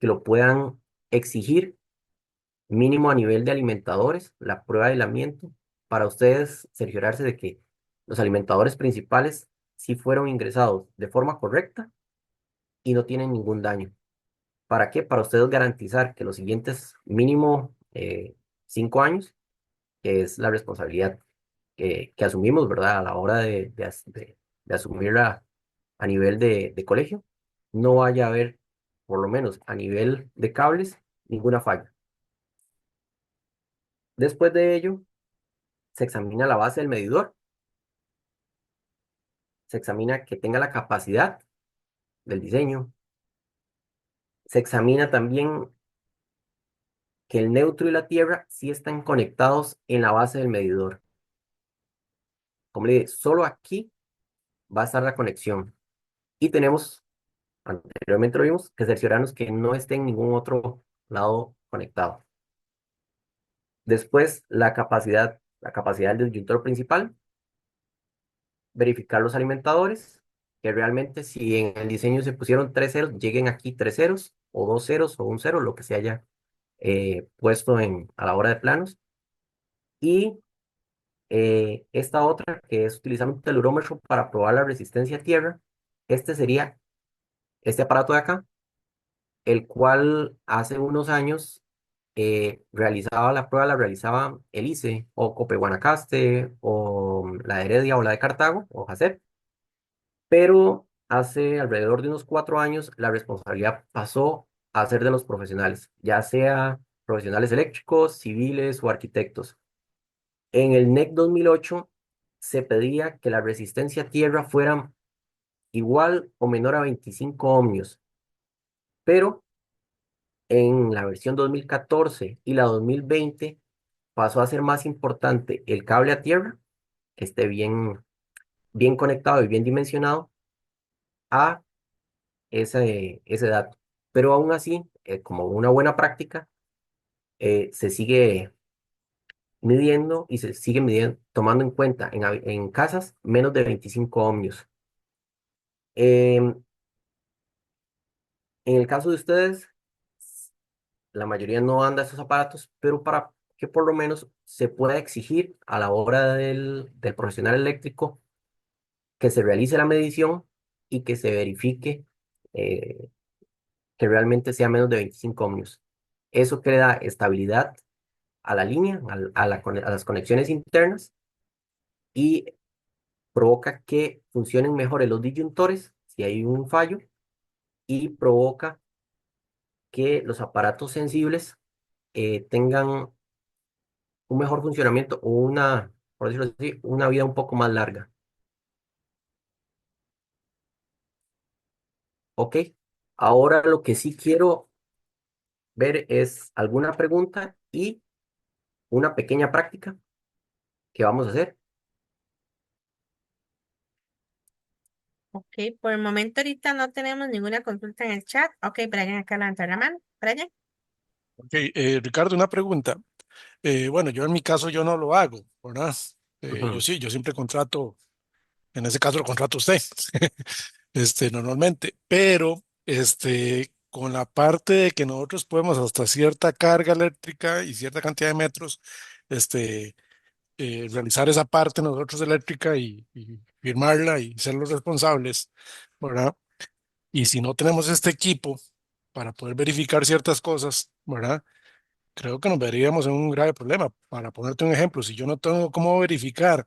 que lo puedan exigir mínimo a nivel de alimentadores, la prueba de aislamiento, para ustedes cerciorarse de que los alimentadores principales sí fueron ingresados de forma correcta y no tienen ningún daño. ¿Para qué? Para ustedes garantizar que los siguientes mínimo 5 años, que es la responsabilidad que asumimos, ¿verdad? A la hora de asumirla a nivel de colegio, no vaya a haber, por lo menos a nivel de cables, ninguna falla. Después de ello, se examina la base del medidor, se examina que tenga la capacidad del diseño, se examina también que el neutro y la tierra sí están conectados en la base del medidor. Como le dije, solo aquí va a estar la conexión. Y tenemos, anteriormente lo vimos, que cerciorarnos que no esté en ningún otro lado conectado. Después, la capacidad del disyuntor principal, verificar los alimentadores, que realmente si en el diseño se pusieron tres ceros, lleguen aquí tres ceros, o dos ceros, o un cero, lo que se haya puesto a la hora de planos. Y esta otra, que es utilizando un telurómetro para probar la resistencia a tierra, este sería este aparato de acá, el cual hace unos años realizaba la prueba, la realizaba el ICE, o Cope Guanacaste, o la de Heredia, o la de Cartago, o JACEP, pero hace alrededor de unos 4 años la responsabilidad pasó a ser de los profesionales, ya sea profesionales eléctricos, civiles o arquitectos. En el NEC 2008 se pedía que la resistencia a tierra fuera igual o menor a 25 ohmios, pero en la versión 2014 y la 2020 pasó a ser más importante el cable a tierra, que esté bien conectado y bien dimensionado, a ese dato. Pero aún así, como una buena práctica, se sigue midiendo y se sigue midiendo, tomando en cuenta en casas menos de 25 ohmios. Em, en el caso de ustedes, la mayoría no anda esos aparatos, pero para que por lo menos se pueda exigir a la hora del profesional eléctrico que se realice la medición y que se verifique eh, que realmente sea menos de 25 ohmios. Eso que le da estabilidad a la línea, a las conexiones internas y provoca que funcionen mejor los disyuntores si hay un fallo y provoca que los aparatos sensibles tengan un mejor funcionamiento o por decirlo así, una vida un poco más larga. ¿Ok? Ahora lo que sí quiero ver es alguna pregunta y una pequeña práctica que vamos a hacer. Ok, por el momento ahorita no tenemos ninguna consulta en el chat. Ok, Brian acá levantó la mano. Brian. Ok, Ricardo, una pregunta. Bueno, yo en mi caso yo no lo hago, ¿verdad? Yo Ujú. sí, yo siempre contrato, en ese caso lo contrato a usted, normalmente, pero con la parte de que nosotros podemos hasta cierta carga eléctrica y cierta cantidad de metros, este, realizar esa parte nosotros eléctrica y firmarla y ser los responsables, ¿verdad? Y si no tenemos este equipo para poder verificar ciertas cosas, ¿verdad? Creo que nos veríamos en un grave problema. Para ponerte un ejemplo, si yo no tengo cómo verificar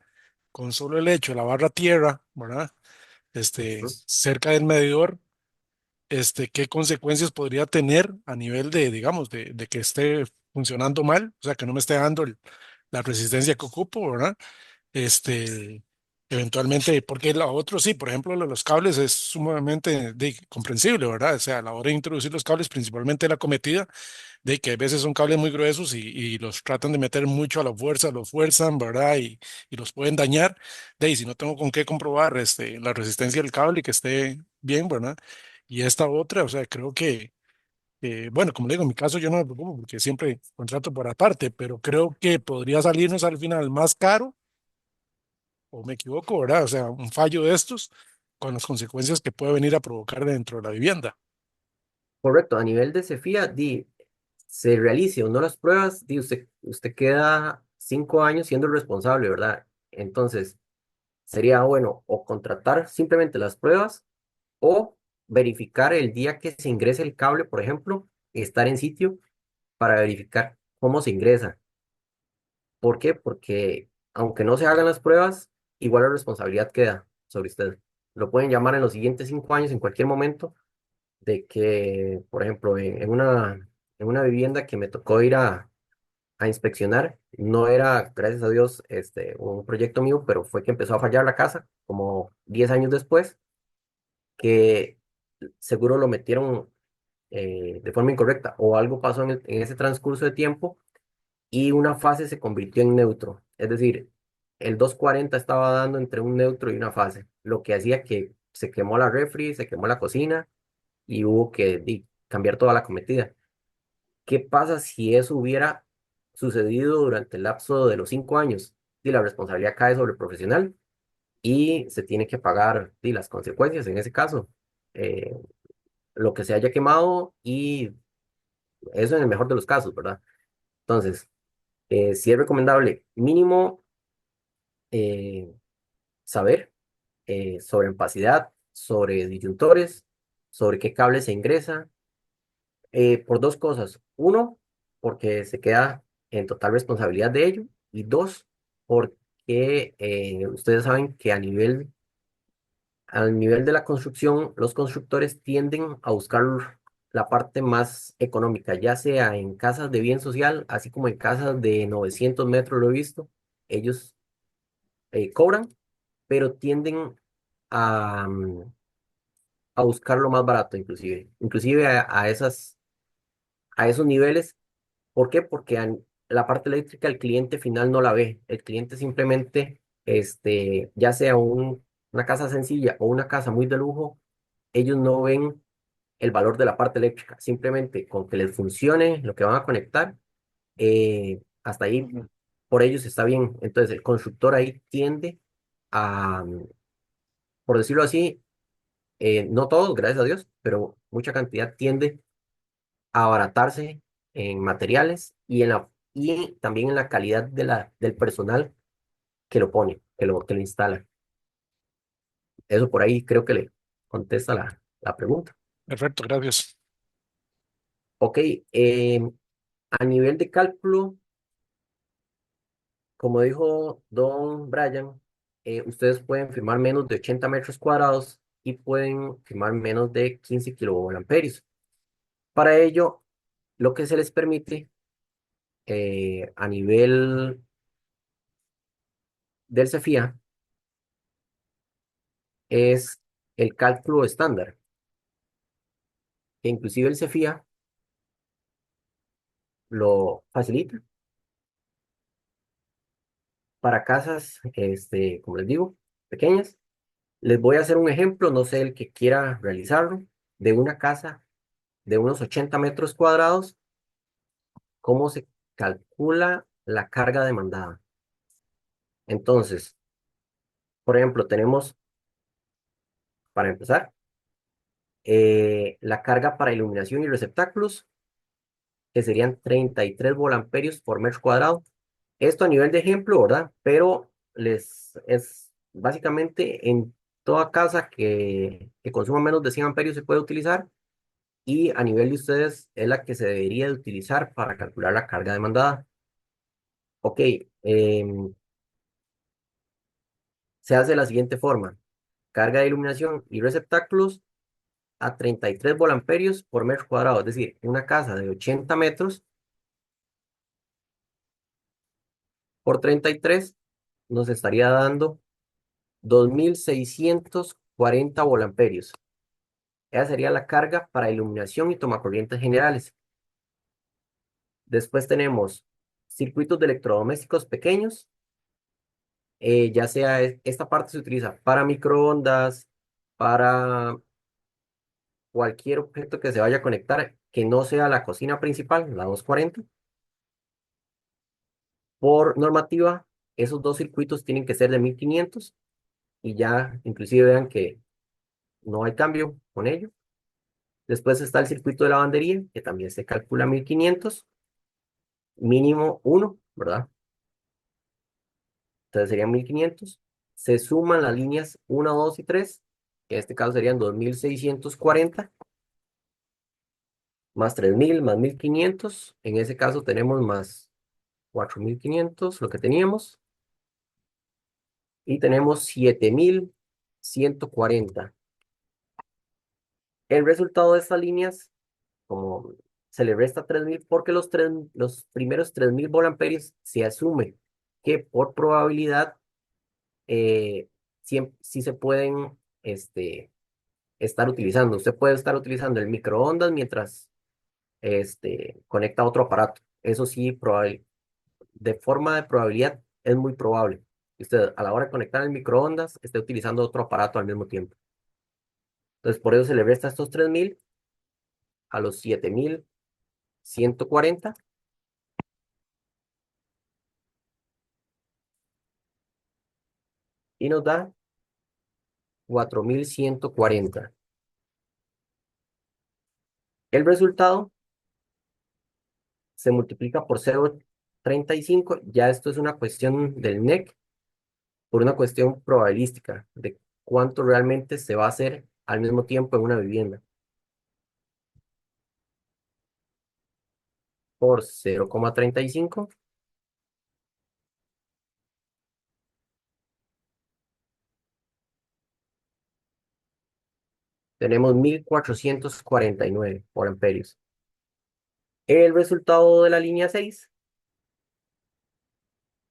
con solo el hecho de lavar la tierra, ¿verdad? Ujú. Cerca del medidor, qué consecuencias podría tener a nivel de, digamos, de que esté funcionando mal, o sea, que no me esté dando la resistencia que ocupo, ¿verdad? este, Eventualmente, porque la otro sí, por ejemplo, lo de los cables es sumamente comprensible, ¿verdad? O sea, a la hora de introducir los cables, principalmente la cometida, de que a veces son cables muy gruesos y los tratan de meter mucho a la fuerza, los fuerzan, ¿verdad? Y los pueden dañar. De ahí, si no tengo con qué comprobar la resistencia del cable y que esté bien, ¿verdad? Y esta otra, o sea, creo que, bueno, como le digo, en mi caso yo no me preocupo porque siempre contrato por aparte, pero creo que podría salirnos al final más caro o me equivoco, ¿verdad? O sea, un fallo de estos con las consecuencias que puede venir a provocar dentro de la vivienda. Correcto, a nivel de Cefía, se realice o no las pruebas, usted queda 5 años siendo el responsable, ¿verdad? Entonces, sería bueno o contratar simplemente las pruebas o verificar el día que se ingrese el cable, por ejemplo, estar en sitio para verificar cómo se ingresa. ¿Por qué? Porque aunque no se hagan las pruebas, igual la responsabilidad queda sobre usted. Lo pueden llamar en los siguientes 5 años, en cualquier momento, de que, por ejemplo, en una vivienda que me tocó ir a inspeccionar, no era, gracias a Dios, un proyecto mío, pero fue que empezó a fallar la casa como 10 años después, que seguro lo metieron de forma incorrecta o algo pasó en ese transcurso de tiempo y una fase se convirtió en neutro. Es decir, el 240 estaba dando entre un neutro y una fase, lo que hacía que se quemó la refri, se quemó la cocina y hubo que cambiar toda la cometida. ¿Qué pasa si eso hubiera sucedido durante el lapso de los 5 años? Y la responsabilidad cae sobre el profesional y se tiene que pagar las consecuencias en ese caso. eh, lo que se haya quemado y eso en el mejor de los casos, ¿verdad? Entonces, sí es recomendable mínimo eh, saber sobre opacidad, sobre disyuntores, sobre qué cable se ingresa, por dos cosas. Uno, porque se queda en total responsabilidad de ello. Y dos, porque ustedes saben que al nivel de la construcción, los constructores tienden a buscar la parte más económica, ya sea en casas de bien social, así como en casas de 900 metros, lo he visto. Ellos cobran, pero tienden a buscar lo más barato, inclusive a esos niveles. ¿Por qué? Porque la parte eléctrica el cliente final no la ve. El cliente simplemente, ya sea una casa sencilla o una casa muy de lujo, ellos no ven el valor de la parte eléctrica. Simplemente con que les funcione lo que van a conectar, hasta ahí por ellos está bien. Entonces el constructor ahí tiende a, por decirlo así, no todos, gracias a Dios, pero mucha cantidad tiende abaratarse en materiales y también en la calidad del personal que lo pone, que lo instala. Eso por ahí creo que le contesta la pregunta. Perfecto, gracias. Ok, a nivel de cálculo, como dijo don Brian, ustedes pueden firmar menos de 80 metros cuadrados y pueden firmar menos de 15 kilovoltamperios. Para ello, lo que se les permite a nivel del CEFIA es el cálculo estándar, que inclusive el CEFIA lo facilita para casas, como les digo, pequeñas. Les voy a hacer un ejemplo, no sé el que quiera realizarlo, de una casa de unos 80 metros cuadrados, cómo se calcula la carga demandada. Entonces, por ejemplo, tenemos, para empezar, la carga para iluminación y receptáculos, que serían 33 volamperios por metro cuadrado. Esto a nivel de ejemplo, ¿verdad? Pero les es básicamente en toda casa que consuma menos de 100 amperios se puede utilizar, y a nivel de ustedes es la que se debería de utilizar para calcular la carga demandada. Ok, se hace de la siguiente forma. Carga de iluminación y receptáculos a 33 volamperios por metro cuadrado. Es decir, una casa de 80 metros por 33 nos estaría dando 2640 volamperios. Esa sería la carga para iluminación y tomacorrientes generales. Después tenemos circuitos de electrodomésticos pequeños. Ya sea esta parte se utiliza para microondas, para cualquier objeto que se vaya a conectar que no sea la cocina principal, la 240. Por normativa, esos dos circuitos tienen que ser de 1500, y ya inclusive vean que no hay cambio con ello. Después está el circuito de lavandería, que también se calcula 1500, mínimo uno, ¿verdad? Entonces serían 1500. Se suman las líneas uno, 2 y 3, que en este caso serían 2640, más 3000, más 1500. En ese caso tenemos más 4500, lo que teníamos, y tenemos 7140. El resultado de estas líneas, como se le resta 3000, porque los primeros 3000 volamperios se asume que por probabilidad sí se pueden estar utilizando. Usted puede estar utilizando el microondas mientras conecta otro aparato. Eso sí, de forma de probabilidad es muy probable que usted a la hora de conectar el microondas esté utilizando otro aparato al mismo tiempo. Entonces, por eso se le resta estos 3000 a los 7140, y nos da 4140. El resultado se multiplica por 0,35. Ya esto es una cuestión del NEC, por una cuestión probabilística de cuánto realmente se va a hacer al mismo tiempo en una vivienda. Por 0,35 tenemos 1449 por amperios. El resultado de la línea 6,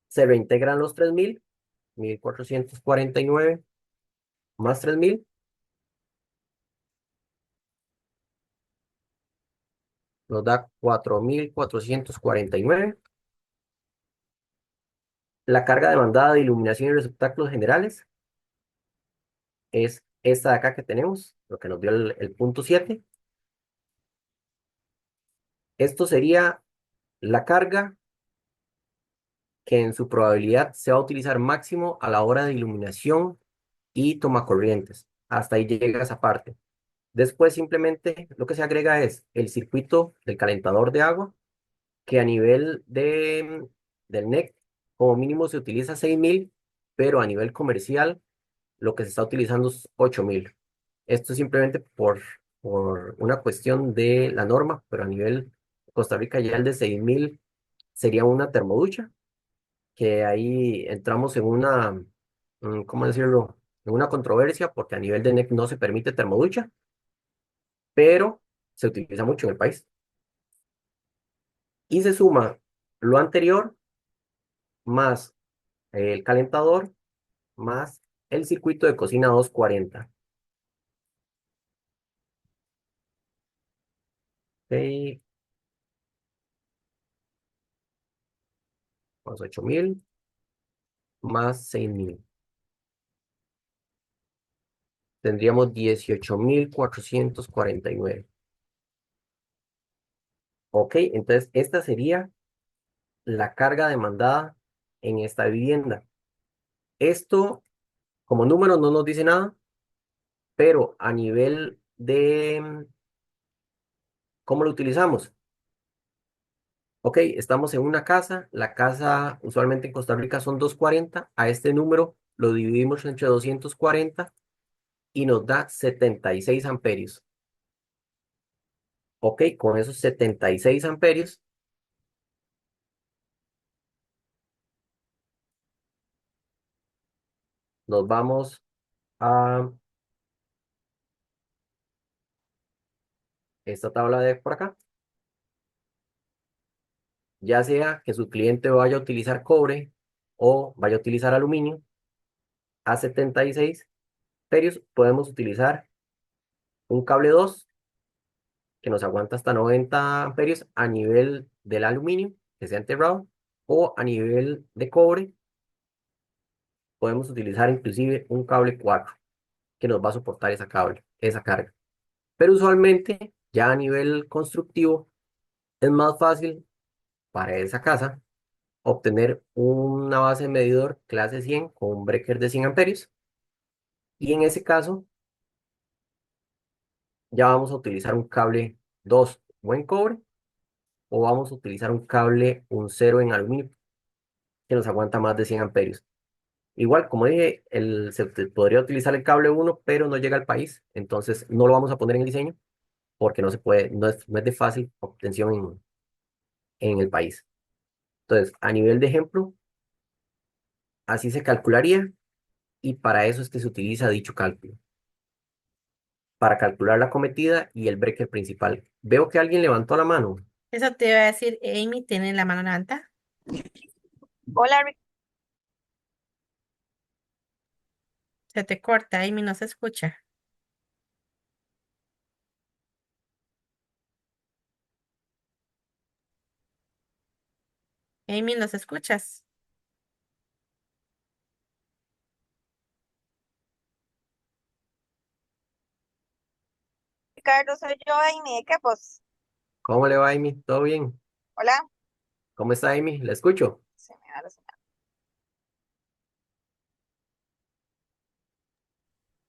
se reintegran los 3000, 1449 más 3000, nos da 4449. La carga demandada de iluminación y receptáculos generales es esta de acá que tenemos, lo que nos dio el punto 7. Esto sería la carga que en su probabilidad se va a utilizar máximo a la hora de iluminación y tomacorrientes. Hasta ahí llega esa parte. Después simplemente lo que se agrega es el circuito del calentador de agua, que a nivel del NEC como mínimo se utiliza 6000, pero a nivel comercial lo que se está utilizando es 8000. Esto es simplemente por una cuestión de la norma, pero a nivel de Costa Rica ya el de 6000 sería una termoducha, que ahí entramos en una, ¿cómo decirlo? En una controversia, porque a nivel de NEC no se permite termoducha, pero se utiliza mucho en el país. Y se suma lo anterior más el calentador más el circuito de cocina 240. Ok, Más 8.000 más 6.000. Tendríamos 18.449. Ok, entonces esta sería la carga demandada en esta vivienda. Esto, como número, no nos dice nada, pero a nivel de cómo lo utilizamos. Ok, estamos en una casa, la casa usualmente en Costa Rica son 240, a este número lo dividimos entre 240 y nos da 76 amperios. Ok, con esos 76 amperios nos vamos a esta tabla de por acá. Ya sea que su cliente vaya a utilizar cobre o vaya a utilizar aluminio, a 76 amperios podemos utilizar un cable 2 que nos aguanta hasta 90 amperios a nivel del aluminio que sea enterrado, o a nivel de cobre podemos utilizar inclusive un cable 4 que nos va a soportar esa carga. Pero usualmente ya a nivel constructivo es más fácil para esa casa obtener una base de medidor clase 100 con un breaker de 100 amperios, y en ese caso ya vamos a utilizar un cable 2 o en cobre, o vamos a utilizar un cable un cero en aluminio que nos aguanta más de 100 amperios. Igual, como dije, podría utilizar el cable uno, pero no llega al país, entonces no lo vamos a poner en el diseño porque no se puede, no es de fácil obtención en el país. Entonces, a nivel de ejemplo, así se calcularía, y para eso es que se utiliza dicho cálculo, para calcular la cometida y el breaker principal. Veo que alguien levantó la mano. Eso te iba a decir, Amy, ¿tiene la mano levanta? Hola, Se te corta, Amy, no se escucha. Amy, ¿nos escuchas? Ricardo, soy yo, Amy, ¿qué pues? ¿Cómo le va, Amy? ¿Todo bien? Hola, ¿Cómo está, Amy? ¿La escucho? se me va la señal.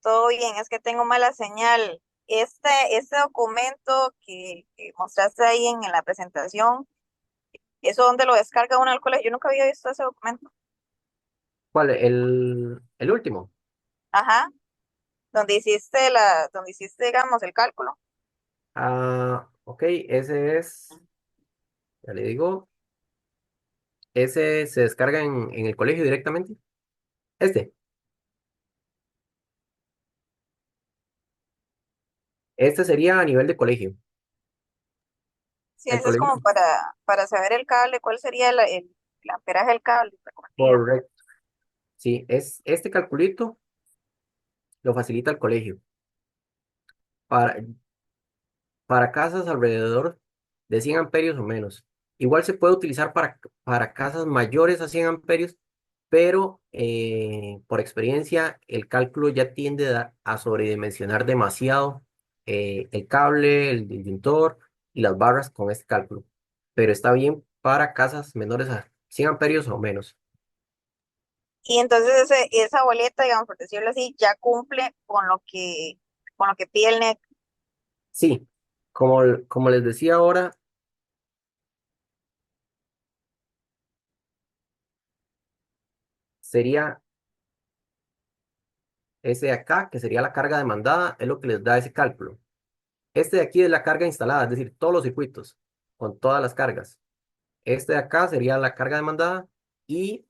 Todo bien, es que tengo mala señal. Este documento que mostraste ahí en la presentación, ¿eso dónde lo descarga uno al colegio? Yo nunca había visto ese documento. ¿Cuál? El último. Ajá, donde hiciste, digamos, el cálculo. Ah, ok, ese es, ya le digo, ese se descarga en el colegio directamente. Este, este sería a nivel de colegio. Sí, El ese es colegio, como para saber el cable, cuál sería el amperaje del cable recomendado. correcto. Sí, este calculito lo facilita el colegio. Para, para casas alrededor de 100 amperios o menos. Igual se puede utilizar para casas mayores a 100 amperios, pero por experiencia el cálculo ya tiende a sobredimensionar demasiado el cable, el disyuntor y las barras con este cálculo. Pero está bien para casas menores a 100 amperios o menos. Y entonces esa boleta, digamos, por decirlo así, ya cumple con lo que pide el NEC. Sí, como les decía ahora, sería ese de acá, que sería la carga demandada, es lo que les da ese cálculo. Este de aquí es la carga instalada, es decir, todos los circuitos con todas las cargas. Este de acá sería la carga demandada, y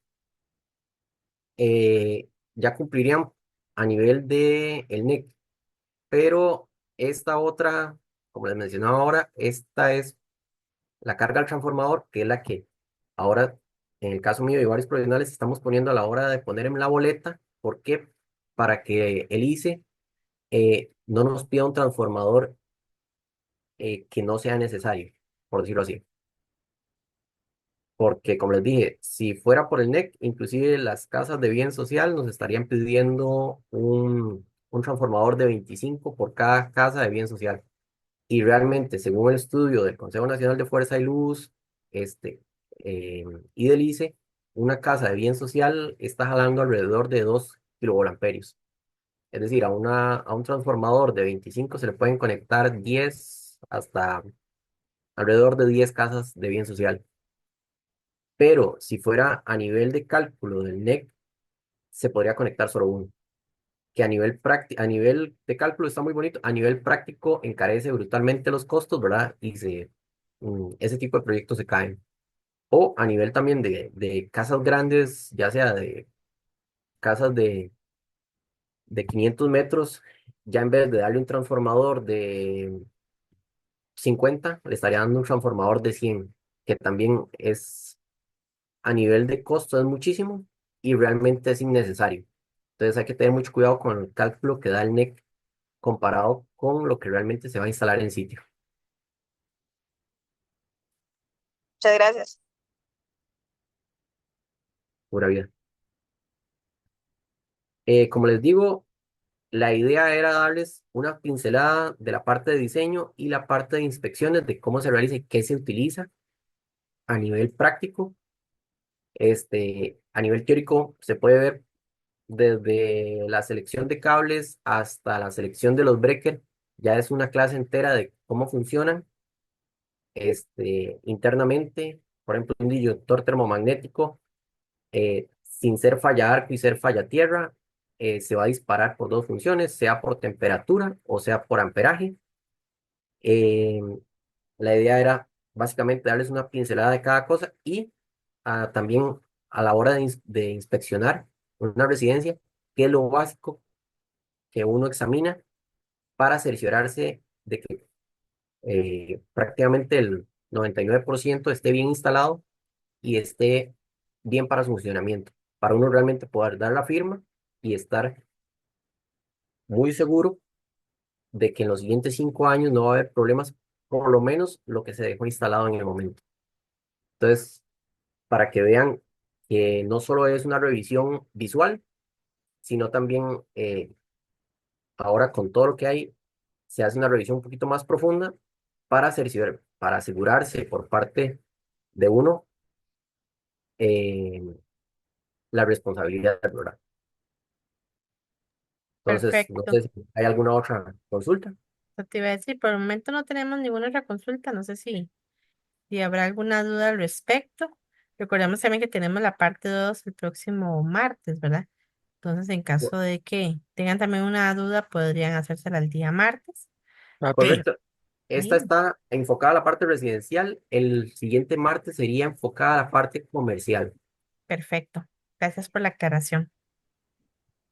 ya cumplirían a nivel de el NIC. Pero esta otra, como les mencionaba ahora, esta es la carga al transformador, que es la que ahora, en el caso mío y varios profesionales, estamos poniendo a la hora de poner en la boleta. ¿Por qué? Para que el ICE no nos pida un transformador que no sea necesario, por decirlo así. porque como les dije, si fuera por el NEC, inclusive las casas de bien social nos estarían pidiendo un transformador de 25 por cada casa de bien social. Y realmente, según el estudio del Consejo Nacional de Fuerza y Luz, este, eh, y del ICE, una casa de bien social está jalando alrededor de 2 kilovoltamperios. Es decir, a un transformador de 25 se le pueden conectar 10 hasta alrededor de 10 casas de bien social. Pero si fuera a nivel de cálculo del NEC, se podría conectar solo uno. Que a nivel de cálculo está muy bonito, a nivel práctico encarece brutalmente los costos, ¿verdad? Ese tipo de proyectos se caen. O a nivel también de casas grandes, ya sea de casas de 500 metros, ya en vez de darle un transformador de 50 le estaría dando un transformador de 100 que también es a nivel de costo es muchísimo y realmente es innecesario. Entonces hay que tener mucho cuidado con el cálculo que da el NEC comparado con lo que realmente se va a instalar en sitio. Muchas gracias. Pura vida. Como les digo, la idea era darles una pincelada de la parte de diseño y la parte de inspecciones de cómo se realiza y qué se utiliza a nivel práctico. A nivel teórico se puede ver desde la selección de cables hasta la selección de los breakers. Ya es una clase entera de cómo funcionan internamente. Por ejemplo, un disyuntor termomagnético, sin ser falla arco y ser falla tierra, se va a disparar por dos funciones, sea por temperatura o sea por amperaje. Eh, la idea era básicamente darles una pincelada de cada cosa y también a la hora de inspeccionar una residencia, qué es lo básico que uno examina para cerciorarse de que prácticamente el 99% esté bien instalado y esté bien para su funcionamiento, para uno realmente poder dar la firma y estar muy seguro de que en los siguientes 5 años no va a haber problemas, por lo menos lo que se dejó instalado en el momento. Entonces, para que vean que no solo es una revisión visual, sino también ahora con todo lo que hay, se hace una revisión un poquito más profunda para asegurarse por parte de uno eh, la responsabilidad, ¿verdad? Entonces, no Perfecto. sé si hay alguna otra consulta. Eso te iba a decir, por el momento no tenemos ninguna otra consulta, no sé si habrá alguna duda al respecto. Recordemos también que tenemos la parte 2 el próximo martes, ¿verdad? Entonces, en caso de que tengan también una duda, podrían hacérsela el día martes. Ok. Correcto. Esta Sí, está enfocada a la parte residencial. El siguiente martes sería enfocada a la parte comercial. perfecto. Gracias por la aclaración.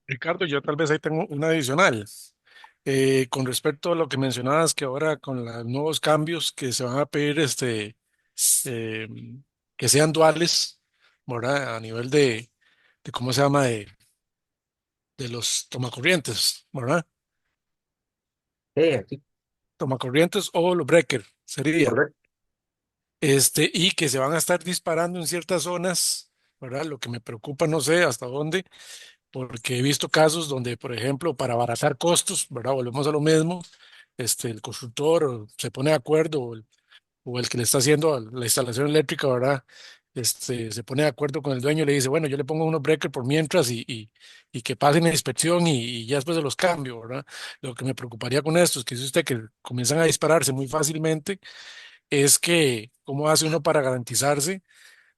Ricardo, yo tal vez ahí tengo una adicional. Con respecto a lo que mencionabas, que ahora con los nuevos cambios que se van a pedir, eh, que sean duales, ¿verdad? A nivel de ¿cómo se llama? De los tomacorrientes, ¿verdad? Aquí, Tomacorrientes o los breakers sería. correcto. Y que se van a estar disparando en ciertas zonas, ¿verdad? Lo que me preocupa, no sé hasta dónde, porque he visto casos donde, por ejemplo, para abaratar costos, ¿verdad? Volvemos a lo mismo, el constructor se pone de acuerdo o el que le está haciendo la instalación eléctrica, ¿verdad? Se pone de acuerdo con el dueño y le dice, bueno, yo le pongo unos breakers por mientras y que pasen la inspección y ya después de los cambio, ¿verdad? Lo que me preocuparía con esto es que si usted que comienzan a dispararse muy fácilmente, es que, ¿cómo hace uno para garantizarse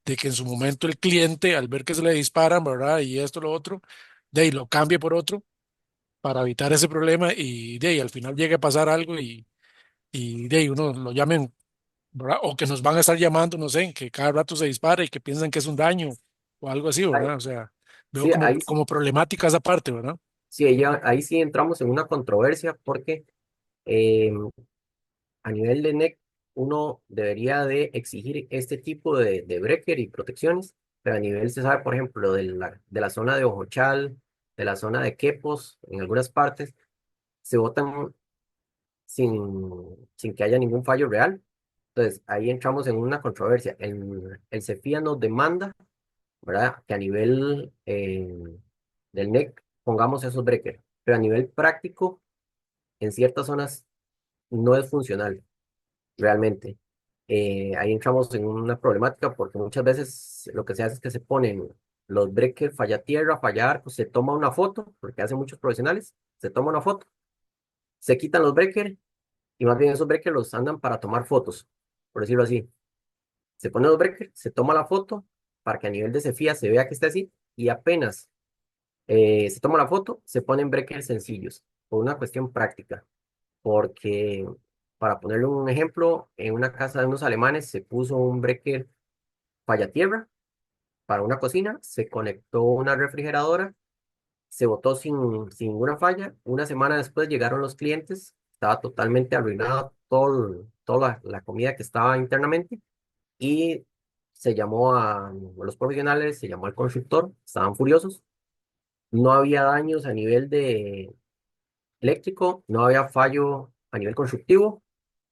de que en su momento el cliente, al ver que se le disparan, ¿verdad? Y esto, lo otro, de ahí lo cambie por otro para evitar ese problema y de ahí al final llegue a pasar algo y de ahí uno lo llamen, ¿verdad? O que nos van a estar llamando, no sé, que cada rato se dispara y que piensan que es un daño o algo así, Ahí- ¿verdad? O sea, veo sí, como problemática esa parte, ¿verdad? sí, ahí sí entramos en una controversia porque eh, a nivel de NEC uno debería de exigir este tipo de breaker y protecciones, pero a nivel se sabe, por ejemplo, de la zona de Ojochal, de la zona de Quepos, en algunas partes, se botan sin que haya ningún fallo real. Entonces, ahí entramos en una controversia. El CEFIA nos demanda, ¿verdad? Que a nivel del NEC pongamos esos breakers, pero a nivel práctico, en ciertas zonas no es funcional realmente. Ahí entramos en una problemática porque muchas veces lo que se hace es que se ponen los breakers falla tierra, falla arco, se toma una foto, porque hacen muchos profesionales, se toma una foto, se quitan los breakers y más bien esos breakers los andan para tomar fotos, por decirlo así. Se pone los breakers, se toma la foto para que a nivel de cefía se vea que está así y apenas se toma la foto, se ponen breakers sencillos, por una cuestión práctica. Porque, para ponerle un ejemplo, en una casa de unos alemanes se puso un breaker falla tierra para una cocina, se conectó una refrigeradora, se botó sin ninguna falla. Una semana después llegaron los clientes, estaba totalmente arruinada toda la comida que estaba internamente y se llamó a los profesionales, se llamó al constructor, estaban furiosos. No había daños a nivel de eléctrico, no había fallo a nivel constructivo.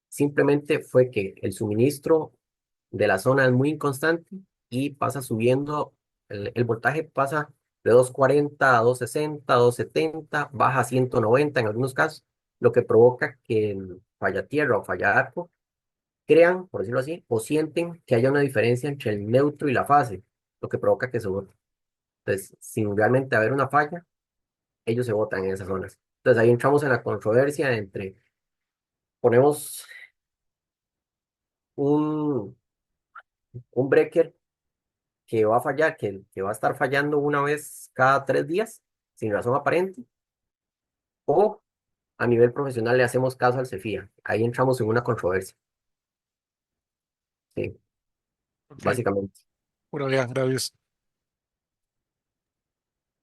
Simplemente fue que el suministro de la zona es muy inconstante y pasa subiendo, el voltaje pasa de 240 a 260, 270, baja a 190 en algunos casos, lo que provoca que el falla tierra o falla arco crean, por decirlo así, o sienten que haya una diferencia entre el neutro y la fase, lo que provoca que se bote. Entonces, sin realmente haber una falla, ellos se botan en esas zonas. Entonces ahí entramos en la controversia entre ponemos un, un breaker que va a fallar, que va a estar fallando una vez cada 3 días, sin razón aparente, o a nivel profesional le hacemos caso al CEFIA. Ahí entramos en una controversia, sí, Ok, básicamente. pura bien, gracias.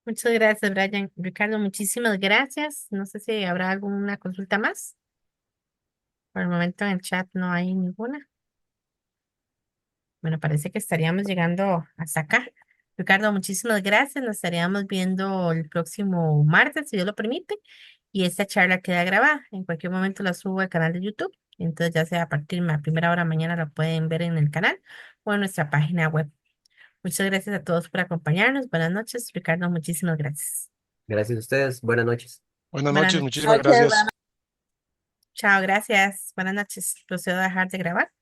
Muchas gracias, Brian. Ricardo, muchísimas gracias. No sé si habrá alguna consulta más. Por el momento en el chat no hay ninguna. Bueno, parece que estaríamos llegando hasta acá. Ricardo, muchísimas gracias. Nos estaríamos viendo el próximo martes, si Dios lo permite. Y esta charla queda grabada. En cualquier momento la subo al canal de YouTube. Entonces, ya sea a partir de la primera hora mañana, la pueden ver en el canal o en nuestra página web. Muchas gracias a todos por acompañarnos. Buenas noches, Ricardo. Muchísimas gracias. Gracias a ustedes, buenas noches. Buenas Buenas noches, noches. muchísimas gracias. Chao, gracias. Buenas noches. Procedo a dejar de grabar.